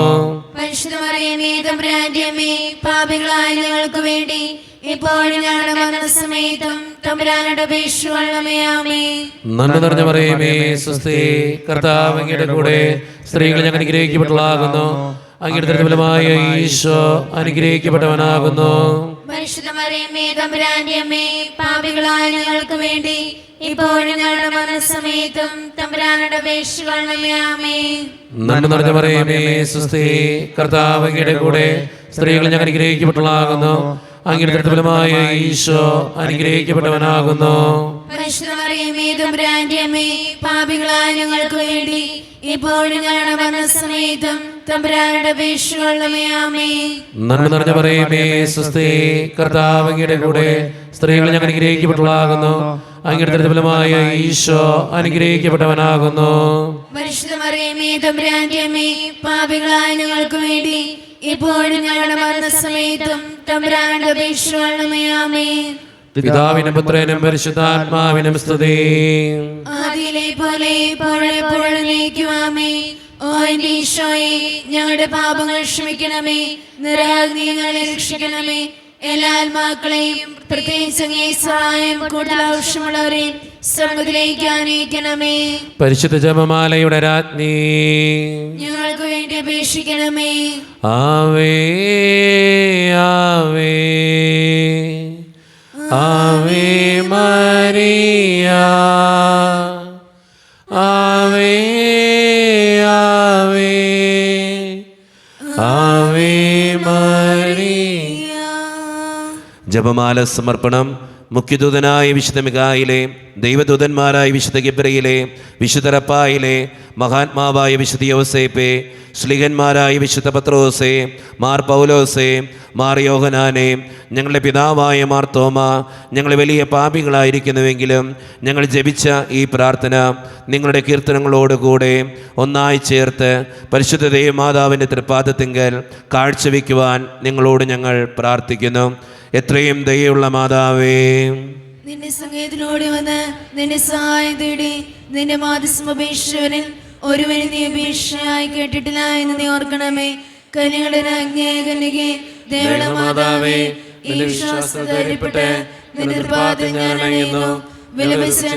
പരിശുദ്ധ മറിയമേ തമ്പുരാന്റെ അമ്മേ, പാപികളായ ഞങ്ങൾക്ക് വേണ്ടി ഇപ്പോഴും ഞങ്ങളുടെ മരണസമയത്തും തമ്പുരാനോട് അപേക്ഷിക്കണമേ. ആമേൻ. നന്മ നിറഞ്ഞ മറിയമേ സുസ്ഥി, കർത്താവ് അങ്ങയുടെ കൂടെ സ്ത്രീകൾ ഞങ്ങൾ അനുഗ്രഹിക്കപ്പെട്ടവളാകുന്നു. അങ്ങയുടെ ഫലമായ ഈശോ അനുഗ്രഹിക്കപ്പെട്ടവനാകുന്നു. പരിശുദ്ധ മറിയമേ തമ്പുരാന്റെ അമ്മേ, പാപികളായ ഞങ്ങൾക്ക് വേണ്ടി ഇപ്പോഴും ഞങ്ങളുടെ മരണസമയത്തും തമ്പുരാനോട് അപേക്ഷിക്കണമേ. ആമേൻ. നന്മ നിറഞ്ഞ മറിയമേ സ്വസ്തി, കർത്താവ് അങ്ങയുടെ കൂടെ സ്ത്രീകൾ ഞങ്ങൾ അനുഗ്രഹിക്കപ്പെട്ടവളാകുന്നു. അങ്ങയുടെ ഫലമായ ഈശോ അനുഗ്രഹിക്കപ്പെട്ടവനാകുന്നു. പരിശുദ്ധ മറിയമേ തമ്പുരാന്റെ അമ്മേ, പാപികളായ ഞങ്ങൾക്ക് വേണ്ടി ഇപ്പോഴും ഞങ്ങളുടെ മരണസമയത്തും തമ്പുരാനോട് അപേക്ഷിക്കണമേ. ആമേൻ. നന്മ നിറഞ്ഞ മറിയമേ സ്വസ്തി, കർത്താവ് അങ്ങയുടെ കൂടെ സ്ത്രീകൾ ഞങ്ങൾ അനുഗ്രഹിക്കപ്പെട്ടവളാകുന്നു. അങ്ങയുടെ ഫലമായ ഈശോ അനുഗ്രഹിക്കപ്പെട്ടവനാകുന്നു. പരിശുദ്ധ മറിയമേ തമ്പുരാന്റെ അമ്മേ, പാപികളായ ഞങ്ങൾക്ക് വേണ്ടി ഇപ്പോഴും ഞങ്ങളുടെ മരണസമയത്തും തമ്പുരാനോട് അപേക്ഷിക്കണമേ. ആമേൻ. പിതാവിനും പുത്രനും പരിശുദ്ധാത്മാവിനും സ്തുതി. ആദിയിലെ പോലെ ഇപ്പോഴെപ്പോഴും ആമേൻ. ഓ എന്റെ ഈശോയെ, ഞങ്ങളുടെ പാപങ്ങൾ ക്ഷമിക്കണമേ, നിരാഗ്നികളെ രക്ഷിക്കണമേ. എല്ലാ ആത്മാക്കളെയും പ്രത്യേകിച്ച് അങ്ങേ സഹായം കൂടുതൽ ആവശ്യമുള്ളവരെയും സ്വർഗ്ഗത്തിലേക്ക് ആനയിക്കണമേ. പരിശുദ്ധ ജപമാലയുടെ രാജ്ഞി, ഞങ്ങൾക്ക് വേണ്ടി അപേക്ഷിക്കണമേ. ആവേ ആവേ ആവേ മരിയ, ആവേ ആവേ ആവേ മരിയ. ജപമാല സമർപ്പണം. മുഖ്യദൂതനായ വിശുദ്ധ മിഖായിലെ, ദൈവദൂതന്മാരായ വിശുദ്ധ ഗബ്രിയേലേ, വിശുദ്ധ റഫായേലേ, മഹാത്മാവായ വിശുദ്ധ യോസേപ്പേ, ശ്ലീഹന്മാരായ വിശുദ്ധ പത്രോസേ, മാർ പൗലോസേ, മാർ യോഹനാനേ, ഞങ്ങളുടെ പിതാവായ മാർ തോമ, ഞങ്ങൾ വലിയ പാപികളായിരിക്കുന്നുവെങ്കിലും ഞങ്ങൾ ജപിച്ച ഈ പ്രാർത്ഥന നിങ്ങളുടെ കീർത്തനങ്ങളോടുകൂടെ ഒന്നായി ചേർത്ത് പരിശുദ്ധ ദൈവമാതാവിൻ്റെ തൃപ്പാദത്തിങ്കൽ കാഴ്ചവെക്കുവാൻ നിങ്ങളോട് ഞങ്ങൾ പ്രാർത്ഥിക്കുന്നു. എത്രയും ദയയുള്ള മാതാവേ, നിന്റെ സംഗീതത്തിലൂടെ വന്ന് നിന്റെ സഹായം തേടി നിന്റെ മാധ്യസ്ഥമപേക്ഷവരിൽ ഒരുവന് നീ അപേക്ഷയായി കേട്ടിട്ടില്ല എന്ന് നീ ഓർക്കണമേ. കന്യകളുടെ രാജ്ഞിയായ കന്യകേ, ദയയുള്ള മാതാവേ, ഈ വിശ്വാസപ്പെട്ട് നിന്റെ കൃപാത്തിൽ ഞാൻ അണയുന്നു. വിലപിച്ചി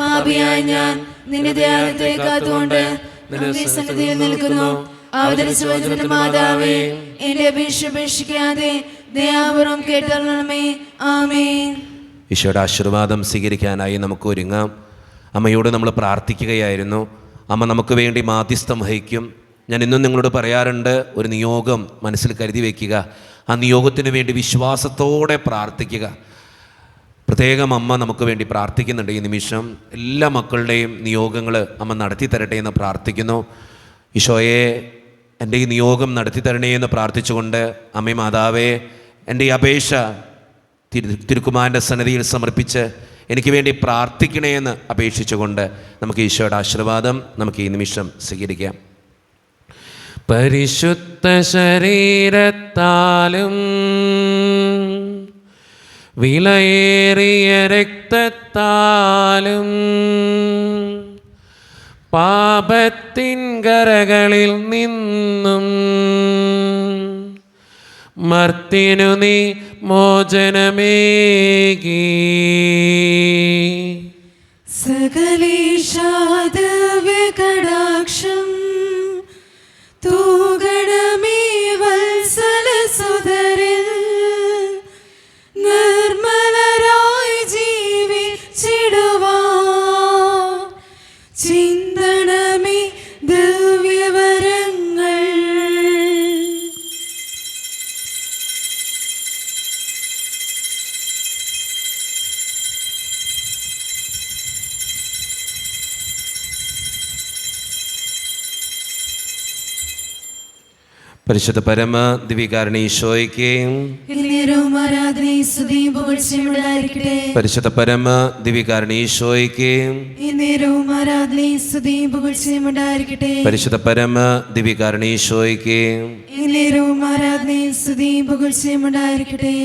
പാപിയായ ഞാൻ നിന്റെ ധ്യാനത്തെ കാത്തുകൊണ്ട് നിന്റെ സന്നിധിയിൽ നിൽക്കുന്നു. അവതരിച്ച വചനത്തിന്റെ മാതാവേ, എന്റെ അപേക്ഷിക്കാതെ ദയാപൂർവം കേട്ടറിയണമേ. ആമേൻ. ഈശോയുടെ ആശീർവാദം സ്വീകരിക്കാനായി നമുക്ക് ഒരുങ്ങാം. അമ്മയോട് നമ്മൾ പ്രാർത്ഥിക്കുകയായിരുന്നു. അമ്മ നമുക്ക് വേണ്ടി മാധ്യസ്ഥം വഹിക്കും. ഞാൻ ഇന്നും നിങ്ങളോട് പറയാറുണ്ട്, ഒരു നിയോഗം മനസ്സിൽ കരുതി വയ്ക്കുക. ആ നിയോഗത്തിന് വേണ്ടി വിശ്വാസത്തോടെ പ്രാർത്ഥിക്കുക. പ്രത്യേകം അമ്മ നമുക്ക് വേണ്ടി പ്രാർത്ഥിക്കുന്നുണ്ട്. ഈ നിമിഷം എല്ലാ മക്കളുടെയും നിയോഗങ്ങൾ അമ്മ നടത്തി തരട്ടെ എന്ന് പ്രാർത്ഥിക്കുന്നു. ഈശോയെ, എൻ്റെ ഈ നിയോഗം നടത്തി തരണേ എന്ന് പ്രാർത്ഥിച്ചുകൊണ്ട് അമ്മേ മാതാവേ, എൻ്റെ ഈ അപേക്ഷ തിരുക്കുമാരൻ്റെ സന്നിധിയിൽ സമർപ്പിച്ച് എനിക്ക് വേണ്ടി പ്രാർത്ഥിക്കണേ എന്ന് അപേക്ഷിച്ചുകൊണ്ട് നമുക്ക് ഈശോയുടെ ആശീർവാദം നമുക്ക് ഈ നിമിഷം സ്വീകരിക്കാം. പരിശുദ്ധ ശരീരത്താലും വിലയേറിയ രക്തത്താലും പാപത്തിൻ കരകളിൽ നിന്നും മർത്തിനു നീ മോചനമേകി. സകലേശാദവ്യകടാക്ഷം തൂഗണമേ വത്സലസുതരിൽ നിർമ്മലരായി ജീവിച്ചിടുവാൻ ചിന്തണമേ ദിവ്യവരങ്ങൾ. പരിശുദ്ധ പരമ ദിവ്യകാരുണ്യ ഈശോയ്ക്ക് എന്നേരവും ആരാധനയും സ്തുതിയും പുകഴ്ചയും ഉണ്ടായിരിക്കട്ടെ. പരിശുദ്ധ പരമ ദിവ്യകാരുണ്യ ഈശോയ്ക്ക് എന്നേരവും ആരാധനയും സ്തുതിയും പുകഴ്ചയും ഉണ്ടായിരിക്കട്ടെ. പരിശുദ്ധ പരമ ദിവ്യകാരുണ്യ ഈശോയ്ക്ക് എന്നേരവും ആരാധനയും സ്തുതിയും പുകഴ്ചയും ഉണ്ടായിരിക്കട്ടെ.